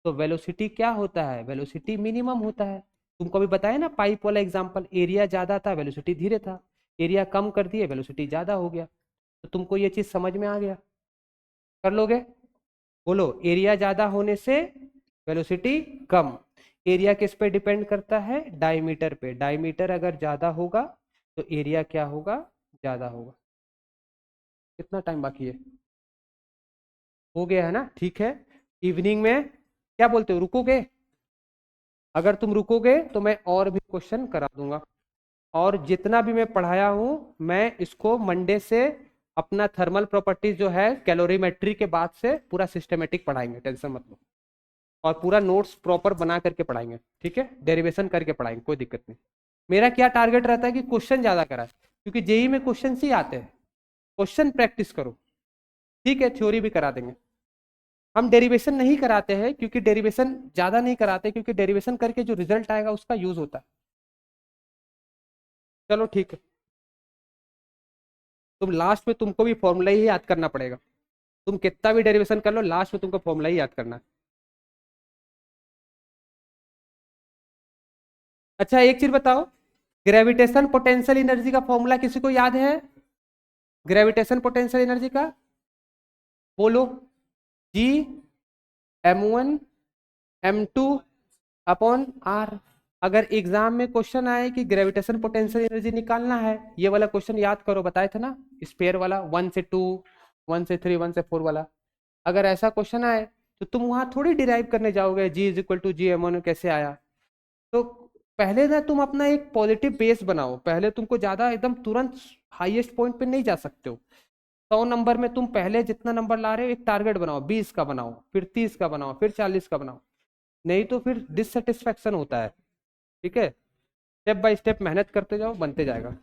तो वेलोसिटी क्या होता है, वेलोसिटी मिनिमम होता है। तुमको भी बताया ना पाइप वाला एग्जांपल, एरिया ज्यादा था वेलोसिटी धीरे था, एरिया कम कर दिए वेलोसिटी ज्यादा हो गया, तो तुमको ये चीज समझ में आ गया, कर लोगे, बोलो एरिया ज्यादा होने से वेलोसिटी कम, एरिया किस पे डिपेंड करता है, डायमीटर पे, डायमीटर अगर ज्यादा होगा तो एरिया क्या होगा, ज्यादा होगा। कितना टाइम बाकी है, हो गया है ना, ठीक है। इवनिंग में क्या बोलते हो, रुकोगे, अगर तुम रुकोगे तो मैं और भी क्वेश्चन करा दूंगा, और जितना भी मैं पढ़ाया हूं मैं इसको मंडे से अपना थर्मल प्रॉपर्टीज जो है कैलोरीमेट्री के बाद से पूरा सिस्टमेटिक पढ़ाएंगे, टेंशन मत लो, और पूरा नोट्स प्रॉपर बना करके पढ़ाएंगे, ठीक है, डेरिवेशन करके पढ़ाएंगे, कोई दिक्कत नहीं। मेरा क्या टारगेट रहता है कि क्वेश्चन ज्यादा कराए, क्योंकि जेई में क्वेश्चन ही आते हैं, क्वेश्चन प्रैक्टिस करो, ठीक है, थ्योरी भी करा देंगे। हम डेरिवेशन नहीं कराते हैं, क्योंकि डेरिवेशन ज्यादा नहीं कराते, क्योंकि डेरिवेशन करके जो रिजल्ट आएगा उसका यूज होता है। चलो ठीक है, तुम लास्ट में तुमको भी फॉर्मूला ही याद करना पड़ेगा, तुम कितना भी डेरिवेशन कर लो लास्ट में तुमको फॉर्मूला ही याद करना है। अच्छा एक चीज बताओ, ग्रेविटेशन पोटेंशियल एनर्जी का फॉर्मूला किसी को याद है, ग्रेविटेशन पोटेंशियल एनर्जी का, बोलो, जी m1 m2 अपॉन आर। अगर एग्जाम में क्वेश्चन आए कि ग्रेविटेशन पोटेंशियल एनर्जी निकालना है, ये वाला क्वेश्चन याद करो, बताए थे ना, स्पेयर वाला 1 से 2 1 से 3 1 से 4 वाला, अगर ऐसा क्वेश्चन आए तो तुम वहां थोड़ी डिराइव करने जाओगे g is equal to g m1 कैसे आया, तो पहले ना तुम अपना एक पॉजिटिव बेस बनाओ, पहले तुमको ज्यादा एकदम तुरंत हाईएस्ट पॉइंट पे नहीं जा सकते हो, 100 नंबर में तुम पहले जितना नंबर ला रहे हो एक टारगेट बनाओ, 20 का बनाओ, फिर 30 का बनाओ, फिर 40 का बनाओ, नहीं तो फिर डिससेटिस्फैक्शन होता है, ठीक है, स्टेप बाय स्टेप मेहनत करते जाओ, बनते जाएगा।